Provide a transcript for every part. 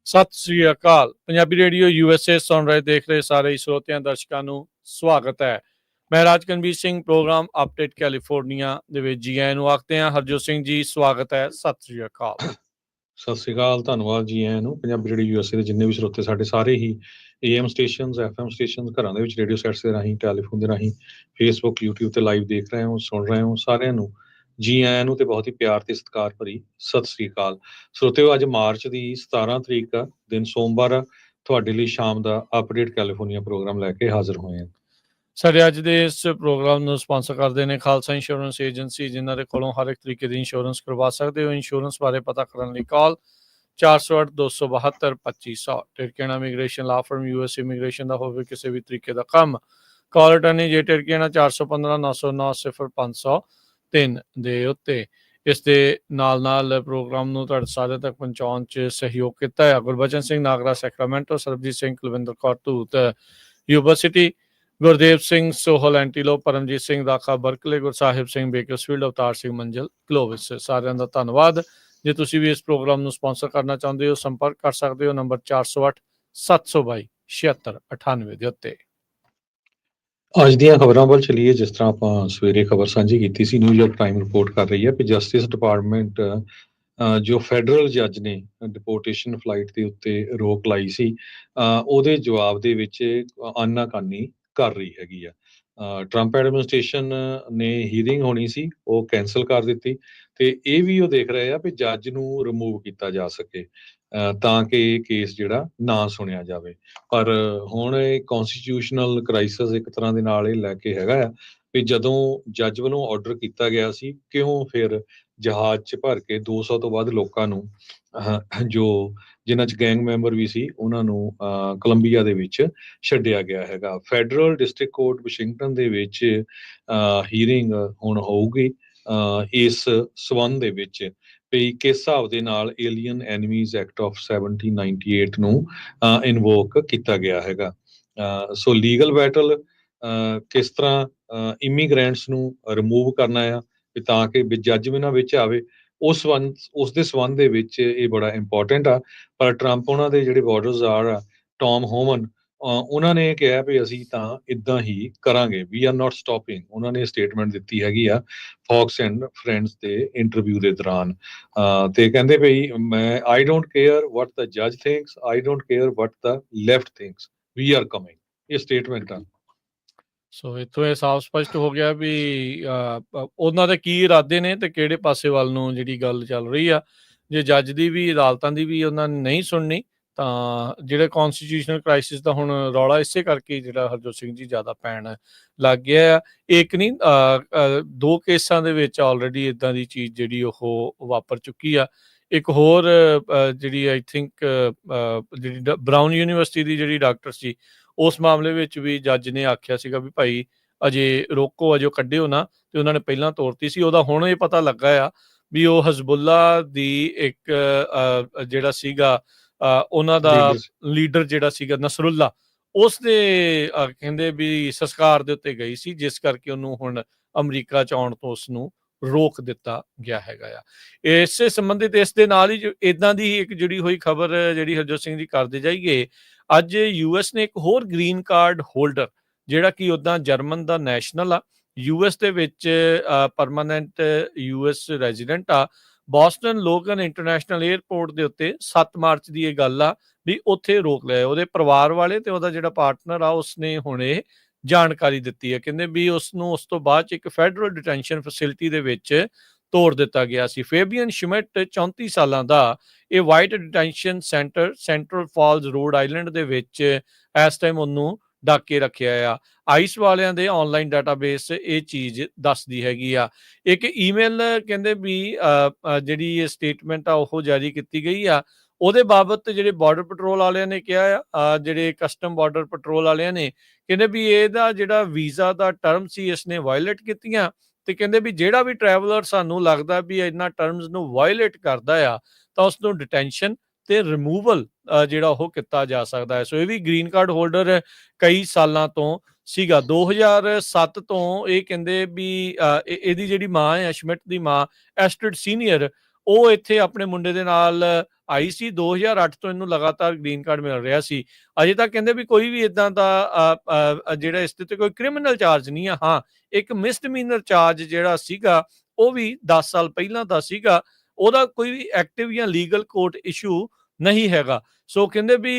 ਸਤਿ ਸ੍ਰੀ ਅਕਾਲ। Punjabi radio USA ਸੁਣ ਰਹੇ ਦੇਖ ਰਹੇ ਸਾਰੇ ਸਰੋਤਿਆਂ ਦਰਸ਼ਕਾਂ ਨੂੰ ਸਵਾਗਤ ਹੈ। ਮੈਂ ਰਾਜਕਨਵੀਰ ਸਿੰਘ ਪ੍ਰੋਗਰਾਮ ਅਪਡੇਟ ਕੈਲੀਫੋਰਨੀਆ ਦੇ ਵਿੱਚ ਜੀ ਆਇਆਂ ਨੂੰ ਆਖਦੇ ਹਾਂ। ਹਰਜੋਤ ਸਿੰਘ ਜੀ ਸਵਾਗਤ ਹੈ। ਸਤਿ ਸ੍ਰੀ ਅਕਾਲ। ਸਤਿ ਸ੍ਰੀ ਅਕਾਲ, ਧੰਨਵਾਦ ਜੀ ਆਇਆਂ ਨੂੰ। ਪੰਜਾਬੀ ਰੇਡੀਓ USA ਦੇ ਜਿੰਨੇ ਵੀ ਸਰੋਤੇ ਸਾਡੇ ਸਾਰੇ ਹੀ AM ਸਟੇਸ਼ਨਸ, FM ਸਟੇਸ਼ਨਸ, ਘਰਾਂ ਦੇ ਵਿੱਚ ਰੇਡੀਓ ਸੈਟਸ ਦੇ ਰਾਹੀਂ, ਟੈਲੀਫੋਨ ਦੇ ਰਾਹੀਂ, ਫੇਸਬੁੱਕ, YouTube ਤੇ ਲਾਈਵ ਦੇਖ ਰਹੇ ਹੋ, ਸੁਣ ਰਹੇ ਹੋ, ਸਾਰਿਆਂ ਨੂੰ ਜੀ ਆਇਆਂ ਨੂੰ ਤੇ ਬਹੁਤ ਹੀ ਪਿਆਰ ਤੇ ਸਤਿਕਾਰ ਭਰੀ ਸਤਿ ਸ੍ਰੀ ਅਕਾਲ। ਸਰੋਤਿਓ, ਅੱਜ ਮਾਰਚ ਦੀ 17 ਤਰੀਕ ਆ, ਦਿਨ ਸੋਮਵਾਰ ਆ। ਤੁਹਾਡੇ ਲਈ ਸ਼ਾਮ ਦਾ ਅਪਡੇਟ ਕੈਲੀਫੋਰਨੀਆ ਪ੍ਰੋਗਰਾਮ ਲੈ ਕੇ ਹਾਜ਼ਰ ਹੋਏ ਹਾਂ। ਸਾਡੇ ਅੱਜ ਦੇ ਇਸ ਪ੍ਰੋਗਰਾਮ ਨੂੰ ਸਪਾਂਸਰ ਕਰਦੇ ਨੇ ਖਾਲਸਾ ਇੰਸ਼ੋਰੈਂਸ ਏਜੰਸੀ, ਜਿਨ੍ਹਾਂ ਦੇ ਕੋਲੋਂ ਹਰ ਇੱਕ ਤਰੀਕੇ ਦੀ ਇੰਸ਼ੋਰੈਂਸ ਕਰਵਾ ਸਕਦੇ ਹੋ। ਇੰਸ਼ੋਰੈਂਸ ਬਾਰੇ ਪਤਾ ਕਰਨ ਲਈ ਕਾਲ 408-272-2500। ਟਿਰਕੇਣਾ ਇਮੀਗ੍ਰੇਸ਼ਨ ਲਾ ਫਰਮ US ਇਮੀਗ੍ਰੇਸ਼ਨ ਦਾ ਹੋਵੇ ਕਿਸੇ ਵੀ ਤਰੀਕੇ ਦਾ ਕੰਮ, ਕਾਲ ਅਟਰਨੀ ਜੇ ਟਿਰਕੇਣਾ 415-909-0503 ਦੇ ਉੱਤੇ। ਇਸ ਦੇ ਨਾਲ ਪ੍ਰੋਗਰਾਮ ਨੂੰ ਤੁਹਾਡੇ ਸਾਰੇ ਤੱਕ ਪਹੁੰਚਾਉਣ 'ਚ ਸਹਿਯੋਗ ਕੀਤਾ ਹੈ ਗੁਰਬਚਨ ਸਿੰਘ ਨਾਗਰਾ ਸੈਕਰਾਮੈਂਟੋ, ਸਰਬਜੀਤ ਸਿੰਘ ਕੁਲਵਿੰਦਰ ਕੌਰ ਧੂਤ ਯੂਨੀਵਰਸਿਟੀ, ਗੁਰਦੇਵ ਸਿੰਘ ਸੋਹਲ ਐਂਟੀਲੋ, ਪਰਮਜੀਤ ਸਿੰਘ ਦਾਖਾ ਬਰਕਲੇ, ਗੁਰਸਾਹਿਬ ਸਿੰਘ ਬੇਕਰਸਫੀਲਡ, ਅਵਤਾਰ ਸਿੰਘ ਮੰਜ਼ਲ ਕਲੋਵਿਸ। ਸਾਰਿਆਂ ਦਾ ਧੰਨਵਾਦ। ਜੇ ਤੁਸੀਂ ਵੀ ਇਸ ਪ੍ਰੋਗਰਾਮ ਨੂੰ ਸਪਾਂਸਰ ਕਰਨਾ ਚਾਹੁੰਦੇ ਹੋ, ਸੰਪਰਕ ਕਰ ਸਕਦੇ ਹੋ ਨੰਬਰ 408-722-7698 ਦੇ ਉੱਤੇ। ਅੱਜ ਦੀਆਂ ਖਬਰਾਂ ਵੱਲ ਚਲੀਏ। ਜਿਸ ਤਰ੍ਹਾਂ ਆਪਾਂ ਸਵੇਰੇ ਖਬਰ ਸਾਂਝੀ ਕੀਤੀ ਸੀ, ਨਿਊਯਾਰਕ ਟਾਈਮ ਰਿਪੋਰਟ ਕਰ ਰਹੀ ਹੈ ਕਿ ਜਸਟਿਸ ਡਿਪਾਰਟਮੈਂਟ ਜੋ ਫੈਡਰਲ ਜੱਜ ਨੇ ਡਿਪੋਰਟੇਸ਼ਨ ਫਲਾਈਟ ਦੇ ਉੱਤੇ ਰੋਕ ਲਾਈ ਸੀ, ਉਹਦੇ ਜਵਾਬ ਦੇ ਵਿੱਚ ਆਨਾਕਾਨੀ ਕਰ ਰਹੀ ਹੈਗੀ ਆ। ਟਰੰਪ ਐਡਮਿਨਿਸਟ੍ਰੇਸ਼ਨ ਨੇ ਹੀਅਰਿੰਗ ਹੋਣੀ ਸੀ, ਉਹ ਕੈਂਸਲ ਕਰ ਦਿੱਤੀ ਤੇ ਇਹ ਵੀ ਉਹ ਦੇਖ ਰਹੇ ਆ ਵੀ ਜੱਜ ਨੂੰ ਰਿਮੂਵ ਕੀਤਾ ਜਾ ਸਕੇ ਤਾਂ ਕਿ ਇਹ ਕੇਸ ਜਿਹੜਾ ਨਾ ਸੁਣਿਆ ਜਾਵੇ। ਪਰ ਹੁਣ ਇਹ ਕੌਨਸਟੀਟਿਊਸ਼ਨਲ ਕ੍ਰਾਈਸਿਸ ਇੱਕ ਤਰ੍ਹਾਂ ਦੇ ਨਾਲ ਇਹ ਲੈ ਕੇ ਹੈਗਾ ਆ ਵੀ ਜਦੋਂ ਜੱਜ ਵੱਲੋਂ ਆਰਡਰ ਕੀਤਾ ਗਿਆ ਸੀ, ਕਿਉਂ ਫਿਰ ਜਹਾਜ਼ 'ਚ ਭਰ ਕੇ 200 ਤੋਂ ਵੱਧ ਲੋਕਾਂ ਨੂੰ ਜੋ ਜਿਨ੍ਹਾਂ 'ਚ ਗੈਂਗ ਮੈਂਬਰ ਵੀ ਸੀ, ਉਹਨਾਂ ਨੂੰ ਕੋਲੰਬੀਆ ਦੇ ਵਿੱਚ ਛੱਡਿਆ ਗਿਆ ਹੈਗਾ। ਫੈਡਰਲ ਡਿਸਟ੍ਰਿਕਟ ਕੋਰਟ ਵਾਸ਼ਿੰਗਟਨ ਦੇ ਵਿੱਚ ਹੀਅਰਿੰਗ ਹੁਣ ਹੋਊਗੀ ਇਸ ਸਬੰਧ ਦੇ ਵਿੱਚ ਵੀ ਕਿਸ ਹਿਸਾਬ ਦੇ ਨਾਲ ਏਲੀਅਨ ਐਨੀਮੀਜ਼ ਐਕਟ ਆਫ 1798 ਨੂੰ ਇਨਵੋਕ ਕੀਤਾ ਗਿਆ ਹੈਗਾ। ਸੋ ਲੀਗਲ ਬੈਟਲ ਕਿਸ ਤਰ੍ਹਾਂ ਇਮੀਗ੍ਰੈਂਟਸ ਨੂੰ ਰਿਮੂਵ ਕਰਨਾ ਆ ਵੀ ਤਾਂ ਕਿ ਜੱਜ ਵੀ ਨਾ ਵਿੱਚ ਆਵੇ, ਉਸ ਦੇ ਸਬੰਧ ਦੇ ਵਿੱਚ ਇਹ ਬੜਾ ਇੰਪੋਰਟੈਂਟ ਆ। ਪਰ ਟਰੰਪ ਉਹਨਾਂ ਦੇ ਜਿਹੜੇ ਬਾਰਡਰਜ਼ਾਰ ਆ ਟੌਮ ਹੋਮਨ, ਉਹਨਾਂ ਨੇ ਕਿਹਾ ਵੀ ਅਸੀਂ ਤਾਂ ਇੱਦਾਂ ਹੀ ਕਰਾਂਗੇ, ਵੀ ਆਰ ਨਾਟ ਸਟਾਪਿੰਗ। ਉਹਨਾਂ ਨੇ ਸਟੇਟਮੈਂਟ ਦਿੱਤੀ ਹੈਗੀ ਆ ਫੌਕਸ ਐਂਡ ਫਰੈਂਡਸ ਦੇ ਇੰਟਰਵਿਊ ਦੇ ਦੌਰਾਨ ਤੇ ਕਹਿੰਦੇ ਵੀ ਮੈਂ ਆਈ ਡੋਂਟ ਕੇਅਰ ਵਟ ਦਾ ਜੱਜ thinks, I don't care what the left thinks, we are coming. ਇਹ ਸਟੇਟਮੈਂਟ ਆ। ਸੋ ਇੱਥੋਂ ਇਹ ਸਾਫ਼ ਸਪਸ਼ਟ ਹੋ ਗਿਆ ਵੀ ਉਹਨਾਂ ਦੇ ਕੀ ਇਰਾਦੇ ਨੇ ਤੇ ਕਿਹੜੇ ਪਾਸੇ ਵੱਲ ਨੂੰ ਜਿਹੜੀ ਗੱਲ ਚੱਲ ਰਹੀ ਆ। ਜੇ ਜੱਜ ਦੀ ਵੀ, ਅਦਾਲਤਾਂ ਦੀ ਵੀ ਉਹਨਾਂ ਨੇ ਨਹੀਂ ਸੁਣਨੀ ਤਾਂ ਜਿਹੜੇ ਕੌਨਸਟੀਟਿਊਸ਼ਨਲ ਕ੍ਰਾਈਸਿਸ ਦਾ ਹੁਣ ਰੌਲਾ ਇਸੇ ਕਰਕੇ ਜਿਹੜਾ ਹਰਜੋਤ ਸਿੰਘ ਜੀ ਜ਼ਿਆਦਾ ਪੈਣ ਲੱਗ ਗਿਆ ਆ। ਇੱਕ ਨਹੀਂ, ਦੋ ਕੇਸਾਂ ਦੇ ਵਿੱਚ ਆਲਰੇਡੀ ਇੱਦਾਂ ਦੀ ਚੀਜ਼ ਜਿਹੜੀ ਉਹ ਵਾਪਰ ਚੁੱਕੀ ਆ। ਇੱਕ ਹੋਰ ਜਿਹੜੀ ਆਈ ਥਿੰਕ ਜਿਹੜੀ ਬਰਾਊਨ ਯੂਨੀਵਰਸਿਟੀ ਦੀ ਜਿਹੜੀ ਡਾਕਟਰ ਸੀ, ਉਸ ਮਾਮਲੇ ਵਿੱਚ ਵੀ ਜੱਜ ਨੇ ਆਖਿਆ ਸੀਗਾ ਵੀ ਭਾਈ ਅਜੇ ਰੋਕੋ, ਅਜੇ ਕੱਢਿਓ ਨਾ, ਤੇ ਉਹਨਾਂ ਨੇ ਪਹਿਲਾਂ ਤੋਰਤੀ ਸੀ। ਉਹਦਾ ਹੁਣ ਇਹ ਪਤਾ ਲੱਗਾ ਆ ਵੀ ਉਹ ਹਜ਼ਬੁੱਲਾ ਦੀ ਇੱਕ ਜਿਹੜਾ ਸੀਗਾ ਉਹਨਾਂ ਦਾ ਲੀਡਰ ਜਿਹੜਾ ਸੀਗਾ ਨਸਰੁੱਲਾ, ਉਸ ਦੇ ਕਹਿੰਦੇ ਵੀ ਸੰਸਕਾਰ ਦੇ ਉੱਤੇ ਗਈ ਸੀ, ਜਿਸ ਕਰਕੇ ਉਹਨੂੰ ਹੁਣ ਅਮਰੀਕਾ 'ਚ ਆਉਣ ਤੋਂ ਉਸਨੂੰ ਰੋਕ ਦਿੱਤਾ ਗਿਆ ਹੈਗਾ ਆ। ਇਸੇ ਸੰਬੰਧਿਤ ਇਸ ਦੇ ਨਾਲ ਹੀ ਇੱਦਾਂ ਦੀ ਇੱਕ ਜੁੜੀ ਹੋਈ ਖਬਰ ਜਿਹੜੀ ਹਰਜੋਤ ਸਿੰਘ ਜੀ ਕਰਦੇ ਜਾਈਏ। ਅੱਜ US ਨੇ ਇੱਕ ਹੋਰ ਗ੍ਰੀਨ ਕਾਰਡ ਹੋਲਡਰ, ਜਿਹੜਾ ਕਿ ਉੱਦਾਂ ਜਰਮਨ ਦਾ ਨੈਸ਼ਨਲ ਆ, US ਦੇ ਵਿੱਚ ਪਰਮਾਨੈਂਟ US ਰੈਜ਼ੀਡੈਂਟ ਆ, ਬੋਸਟਨ ਲੋਗਨ ਇੰਟਰਨੈਸ਼ਨਲ ਏਅਰਪੋਰਟ ਦੇ ਉੱਤੇ 7 ਮਾਰਚ ਦੀ ਇਹ ਗੱਲ ਆ ਵੀ ਉੱਥੇ ਰੋਕ ਲਿਆ। ਉਹਦੇ ਪਰਿਵਾਰ ਵਾਲੇ ਤੇ ਉਹਦਾ ਜਿਹੜਾ ਪਾਰਟਨਰ ਆ, ਉਸਨੇ ਹੁਣ ਇਹ ਜਾਣਕਾਰੀ ਦਿੱਤੀ ਹੈ। ਕਹਿੰਦੇ ਵੀ ਉਸਨੂੰ ਉਸ ਤੋਂ ਬਾਅਦ 'ਚ ਇੱਕ ਫੈਡਰਲ ਡਿਟੈਂਸ਼ਨ ਫੈਸਿਲਿਟੀ ਦੇ ਵਿੱਚ ਤੋੜ ਦਿੱਤਾ ਗਿਆ ਸੀ। ਫੇਬੀਅਨ ਸ਼ਮਿਟ 34 ਸਾਲਾਂ ਦਾ ਇਹ white detention centre central falls road island ਦੇ ਵਿੱਚ ਇਸ ਟਾਈਮ ਉਹਨੂੰ ਡੱਕ ਕੇ ਰੱਖਿਆ ਆ। ਆਈਸ ਵਾਲਿਆਂ ਦੇ ਆਨਲਾਈਨ ਡਾਟਾਬੇਸ ਇਹ ਚੀਜ਼ ਦੱਸਦੀ ਹੈਗੀ ਆ। ਇੱਕ ਈਮੇਲ ਕਹਿੰਦੇ ਵੀ ਜਿਹੜੀ ਇਹ ਸਟੇਟਮੈਂਟ ਆ ਉਹ ਜਾਰੀ ਕੀਤੀ ਗਈ ਆ। ਉਹਦੇ ਬਾਬਤ ਜਿਹੜੇ ਬਾਰਡਰ ਪੈਟਰੋਲ ਵਾਲਿਆਂ ਨੇ ਕਿਹਾ ਆ, ਜਿਹੜੇ ਕਸਟਮ ਬਾਰਡਰ ਪੈਟਰੋਲ ਵਾਲਿਆਂ ਨੇ ਕਹਿੰਦੇ ਵੀ ਇਹਦਾ ਜਿਹੜਾ ਵੀਜ਼ਾ ਦਾ ਟਰਮ ਸੀ, ਇਸਨੇ ਵਾਇਲੇਟ ਕੀਤੀਆਂ ਤੇ ਕਹਿੰਦੇ ਵੀ ਜਿਹੜਾ ਵੀ ਟਰੈਵਲਰ ਸਾਨੂੰ ਲੱਗਦਾ ਵੀ ਇਹਨਾਂ ਟਰਮਸ ਨੂੰ ਵਾਇਲੇਟ ਕਰਦਾ ਆ ਤਾਂ ਉਸ ਨੂੰ ਡਿਟੈਂਸ਼ਨ ਤੇ ਰਿਮੂਵਲ ਜਿਹੜਾ ਉਹ ਕੀਤਾ ਜਾ ਸਕਦਾ ਹੈ। ਸੋ ਇਹ ਵੀ ਗ੍ਰੀਨ ਕਾਰਡ ਹੋਲਡਰ ਕਈ ਸਾਲਾਂ ਤੋਂ ਸੀਗਾ। 2007 ਤੋਂ ਇਹ ਕਹਿੰਦੇ ਵੀ ਇਹਦੀ ਜਿਹੜੀ ਮਾਂ ਹੈ, ਸ਼ਮਿਟ ਦੀ ਮਾਂ ਐਸਟਰਡ ਸੀਨੀਅਰ, ਉਹ ਇੱਥੇ ਆਪਣੇ ਮੁੰਡੇ ਦੇ ਨਾਲ ਆਈ ਸੀ। 2008 ਤੋਂ ਇਹਨੂੰ ਲਗਾਤਾਰ ਗ੍ਰੀਨ ਕਾਰਡ ਮਿਲ ਰਿਹਾ ਸੀ। ਅਜੇ ਤੱਕ ਕਹਿੰਦੇ ਵੀ ਕੋਈ ਵੀ ਇਦਾਂ ਦਾ ਜਿਹੜਾ ਇਸ ਦੇ ਉੱਤੇ ਕੋਈ ਕ੍ਰਿਮੀਨਲ ਚਾਰਜ ਨਹੀਂ ਆ। ਹਾਂ, ਇੱਕ ਮਿਸਡਮੀਨਰ ਚਾਰਜ ਜਿਹੜਾ ਸੀਗਾ ਉਹ ਵੀ 10 ਸਾਲ ਪਹਿਲਾਂ ਦਾ ਸੀਗਾ। ਉਹਦਾ ਕੋਈ ਵੀ ਐਕਟਿਵ ਜਾਂ ਲੀਗਲ ਕੋਰਟ ਇਸ਼ੂ ਨਹੀਂ ਹੈਗਾ। ਸੋ ਕਹਿੰਦੇ ਵੀ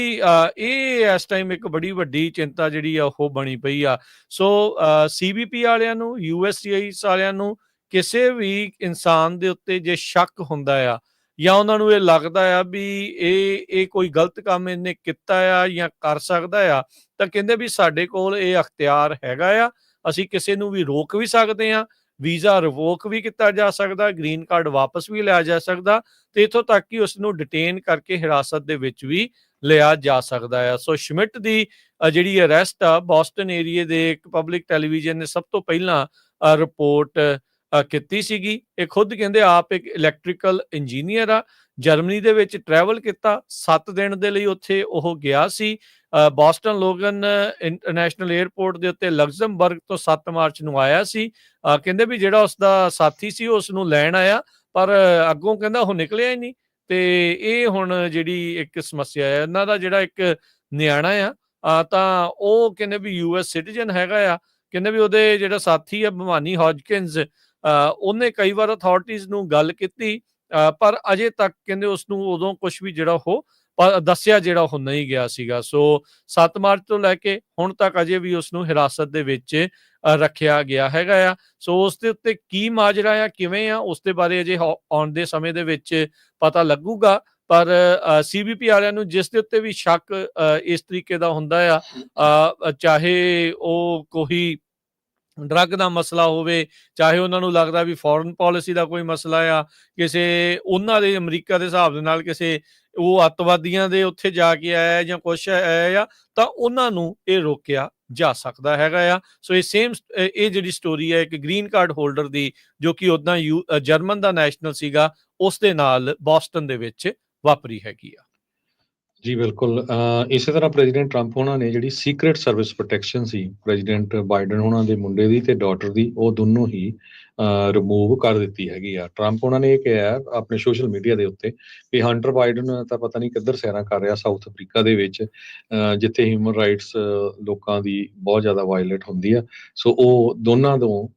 ਇਹ ਇਸ ਟਾਈਮ ਇੱਕ ਬੜੀ ਵੱਡੀ ਚਿੰਤਾ ਜਿਹੜੀ ਆ ਉਹ ਬਣੀ ਪਈ ਆ। ਸੋ CBP ਵਾਲਿਆਂ ਨੂੰ, USCIS ਵਾਲਿਆਂ ਨੂੰ ਕਿਸੇ ਵੀ ਇਨਸਾਨ ਦੇ ਉੱਤੇ ਜੇ ਸ਼ੱਕ ਹੁੰਦਾ ਆ ਜਾਂ ਉਹਨਾਂ ਨੂੰ ਇਹ ਲੱਗਦਾ ਆ ਵੀ ਇਹ ਕੋਈ ਗਲਤ ਕੰਮ ਇਹਨੇ ਕੀਤਾ ਆ ਜਾਂ ਕਰ ਸਕਦਾ ਆ, ਤਾਂ ਕਹਿੰਦੇ ਵੀ ਸਾਡੇ ਕੋਲ ਇਹ ਅਖਤਿਆਰ ਹੈਗਾ ਆ। ਅਸੀਂ ਕਿਸੇ ਨੂੰ ਵੀ ਰੋਕ ਵੀ ਸਕਦੇ ਆ, ਵੀਜ਼ਾ ਰਿਵੋਕ ਵੀ ਕੀਤਾ ਜਾ ਸਕਦਾ, ਗ੍ਰੀਨ ਕਾਰਡ ਵਾਪਸ ਵੀ ਲਿਆ ਜਾ ਸਕਦਾ ਤੇ ਇੱਥੋਂ ਤੱਕ ਕਿ ਉਸ ਨੂੰ ਡਿਟੇਨ ਕਰਕੇ ਹਿਰਾਸਤ ਦੇ ਵਿੱਚ ਵੀ ਲਿਆ ਜਾ ਸਕਦਾ ਆ। ਸੋ ਸ਼ਮਿਟ ਦੀ ਜਿਹੜੀ ਅਰੈਸਟ ਆ ਬੋਸਟਨ ਏਰੀਏ ਦੇ ਇੱਕ ਪਬਲਿਕ ਟੈਲੀਵਿਜ਼ਨ ਨੇ ਸਭ ਤੋਂ ਪਹਿਲਾਂ ਰਿਪੋਰਟ ਕੀਤੀ ਸੀਗੀ। ਇਹ ਖੁਦ ਕਹਿੰਦੇ ਆਪ ਇੱਕ ਇਲੈਕਟ੍ਰੀਕਲ ਇੰਜੀਨੀਅਰ ਆ। ਜਰਮਨੀ ਦੇ ਵਿੱਚ ਟਰੈਵਲ ਕੀਤਾ, 7 ਦਿਨ ਦੇ ਲਈ ਉੱਥੇ ਉਹ ਗਿਆ ਸੀ। ਬੋਸਟਨ ਲੋਗਨ ਇੰਟਰਨੈਸ਼ਨਲ 에ਅਰਪੋਰਟ ਦੇ ਉੱਤੇ ਲਗਜ਼ਮਬਰਗ ਤੋਂ 7 ਮਾਰਚ ਨੂੰ ਆਇਆ ਸੀ। ਕਹਿੰਦੇ ਵੀ ਜਿਹੜਾ ਉਸਦਾ ਸਾਥੀ ਸੀ ਉਸ ਨੂੰ ਲੈਣ ਆਇਆ, ਪਰ ਅੱਗੋਂ ਕਹਿੰਦਾ ਉਹ ਨਿਕਲਿਆ ਹੀ ਨਹੀਂ। ਤੇ ਇਹ ਹੁਣ ਜਿਹੜੀ ਇੱਕ ਸਮੱਸਿਆ ਹੈ ਇਹਨਾਂ ਦਾ, ਜਿਹੜਾ ਇੱਕ ਨਿਆਣਾ ਆ ਤਾਂ ਉਹ ਕਹਿੰਦੇ ਵੀ US ਸਿਟੀਜ਼ਨ ਹੈਗਾ ਆ। ਕਹਿੰਦੇ ਵੀ ਉਹਦੇ ਜਿਹੜਾ ਸਾਥੀ ਆ ਭਵਾਨੀ ਹੌਜਕਿੰਸ, ਉਹਨੇ ਕਈ ਵਾਰ ਅਥਾਰਟੀਜ਼ ਨੂੰ ਗੱਲ ਕੀਤੀ, ਪਰ ਅਜੇ ਤੱਕ ਕਹਿੰਦੇ ਉਸ ਨੂੰ ਉਦੋਂ ਕੁਝ ਵੀ ਜਿਹੜਾ ਉਹ ਦੱਸਿਆ ਜਿਹੜਾ ਉਹ ਨਹੀਂ ਗਿਆ ਸੀਗਾ। ਸੋ 7 ਮਾਰਚ ਤੋਂ ਲੈ ਕੇ ਹੁਣ ਤੱਕ ਅਜੇ ਵੀ ਉਸ ਨੂੰ ਹਿਰਾਸਤ ਦੇ ਵਿੱਚ ਰੱਖਿਆ ਗਿਆ ਹੈਗਾ ਆ। ਸੋ ਉਸ ਦੇ ਉੱਤੇ ਕੀ ਮਾਜਰਾ ਆ, ਕਿਵੇਂ ਆ, ਉਸ ਦੇ ਬਾਰੇ ਅਜੇ ਆਉਣ ਦੇ ਸਮੇਂ ਦੇ ਵਿੱਚ ਪਤਾ ਲੱਗੂਗਾ। ਪਰ CBP ਵਾਲਿਆਂ ਨੂੰ ਜਿਸ ਦੇ ਉੱਤੇ ਵੀ ਸ਼ੱਕ ਇਸ ਤਰੀਕੇ ਦਾ ਹੁੰਦਾ ਆ, ਚਾਹੇ ਉਹ ਕੋਈ ਡਰੱਗ ਦਾ ਮਸਲਾ ਹੋਵੇ, ਚਾਹੇ ਉਹਨਾਂ ਨੂੰ ਲੱਗਦਾ ਵੀ ਫੋਰਨ ਪਾਲਿਸੀ ਦਾ ਕੋਈ ਮਸਲਾ ਆ, ਕਿਸੇ ਉਹਨਾਂ ਦੇ ਅਮਰੀਕਾ ਦੇ ਹਿਸਾਬ ਦੇ ਨਾਲ ਕਿਸੇ ਉਹ ਅੱਤਵਾਦੀਆਂ ਦੇ ਉੱਥੇ ਜਾ ਕੇ ਆਇਆ ਜਾਂ ਕੁਛ ਆਇਆ ਆ, ਤਾਂ ਉਹਨਾਂ ਨੂੰ ਇਹ ਰੋਕਿਆ ਜਾ ਸਕਦਾ ਹੈਗਾ ਆ। ਸੋ ਇਹ ਜਿਹੜੀ ਸਟੋਰੀ ਹੈ ਇੱਕ ਗ੍ਰੀਨ ਕਾਰਡ ਹੋਲਡਰ ਦੀ, ਜੋ ਕਿ ਉਦਾਂ ਜਰਮਨ ਦਾ ਨੈਸ਼ਨਲ ਸੀਗਾ, ਉਸ ਦੇ ਨਾਲ ਬੋਸਟਨ ਦੇ ਵਿੱਚ ਵਾਪਰੀ ਹੈਗੀ ਆ। ਜੀ ਬਿਲਕੁਲ। ਇਸੇ ਤਰ੍ਹਾਂ ਪ੍ਰੈਜ਼ੀਡੈਂਟ ਟਰੰਪ ਉਹਨਾਂ ਨੇ ਜਿਹੜੀ ਸੀਕ੍ਰੇਟ ਸਰਵਿਸ ਪ੍ਰੋਟੈਕਸ਼ਨ ਸੀ ਪ੍ਰੈਜ਼ੀਡੈਂਟ ਬਾਈਡਨ ਉਹਨਾਂ ਦੇ ਮੁੰਡੇ ਦੀ ਤੇ ਡਾਟਰ ਦੀ, ਉਹ ਦੋਨੋਂ ਹੀ ਰਿਮੂਵ ਕਰ ਦਿੱਤੀ ਹੈਗੀ ਆ। ਟਰੰਪ ਉਹਨਾਂ ਨੇ ਇਹ ਕਿਹਾ ਆਪਣੇ ਸੋਸ਼ਲ ਮੀਡੀਆ ਦੇ ਉੱਤੇ ਕਿ ਹੰਟਰ ਬਾਈਡਨ ਤਾਂ ਪਤਾ ਨਹੀਂ ਕਿੱਧਰ ਸੈਰਾਂ ਕਰ ਰਿਹਾ ਸਾਊਥ ਅਫਰੀਕਾ ਦੇ ਵਿੱਚ, ਜਿੱਥੇ ਹਿਊਮਨ ਰਾਈਟਸ ਲੋਕਾਂ ਦੀ ਬਹੁਤ ਜ਼ਿਆਦਾ ਵਾਇਲੇਟ ਹੁੰਦੀ ਆ। ਸੋ ਉਹ ਦੋਨਾਂ ਤੋਂ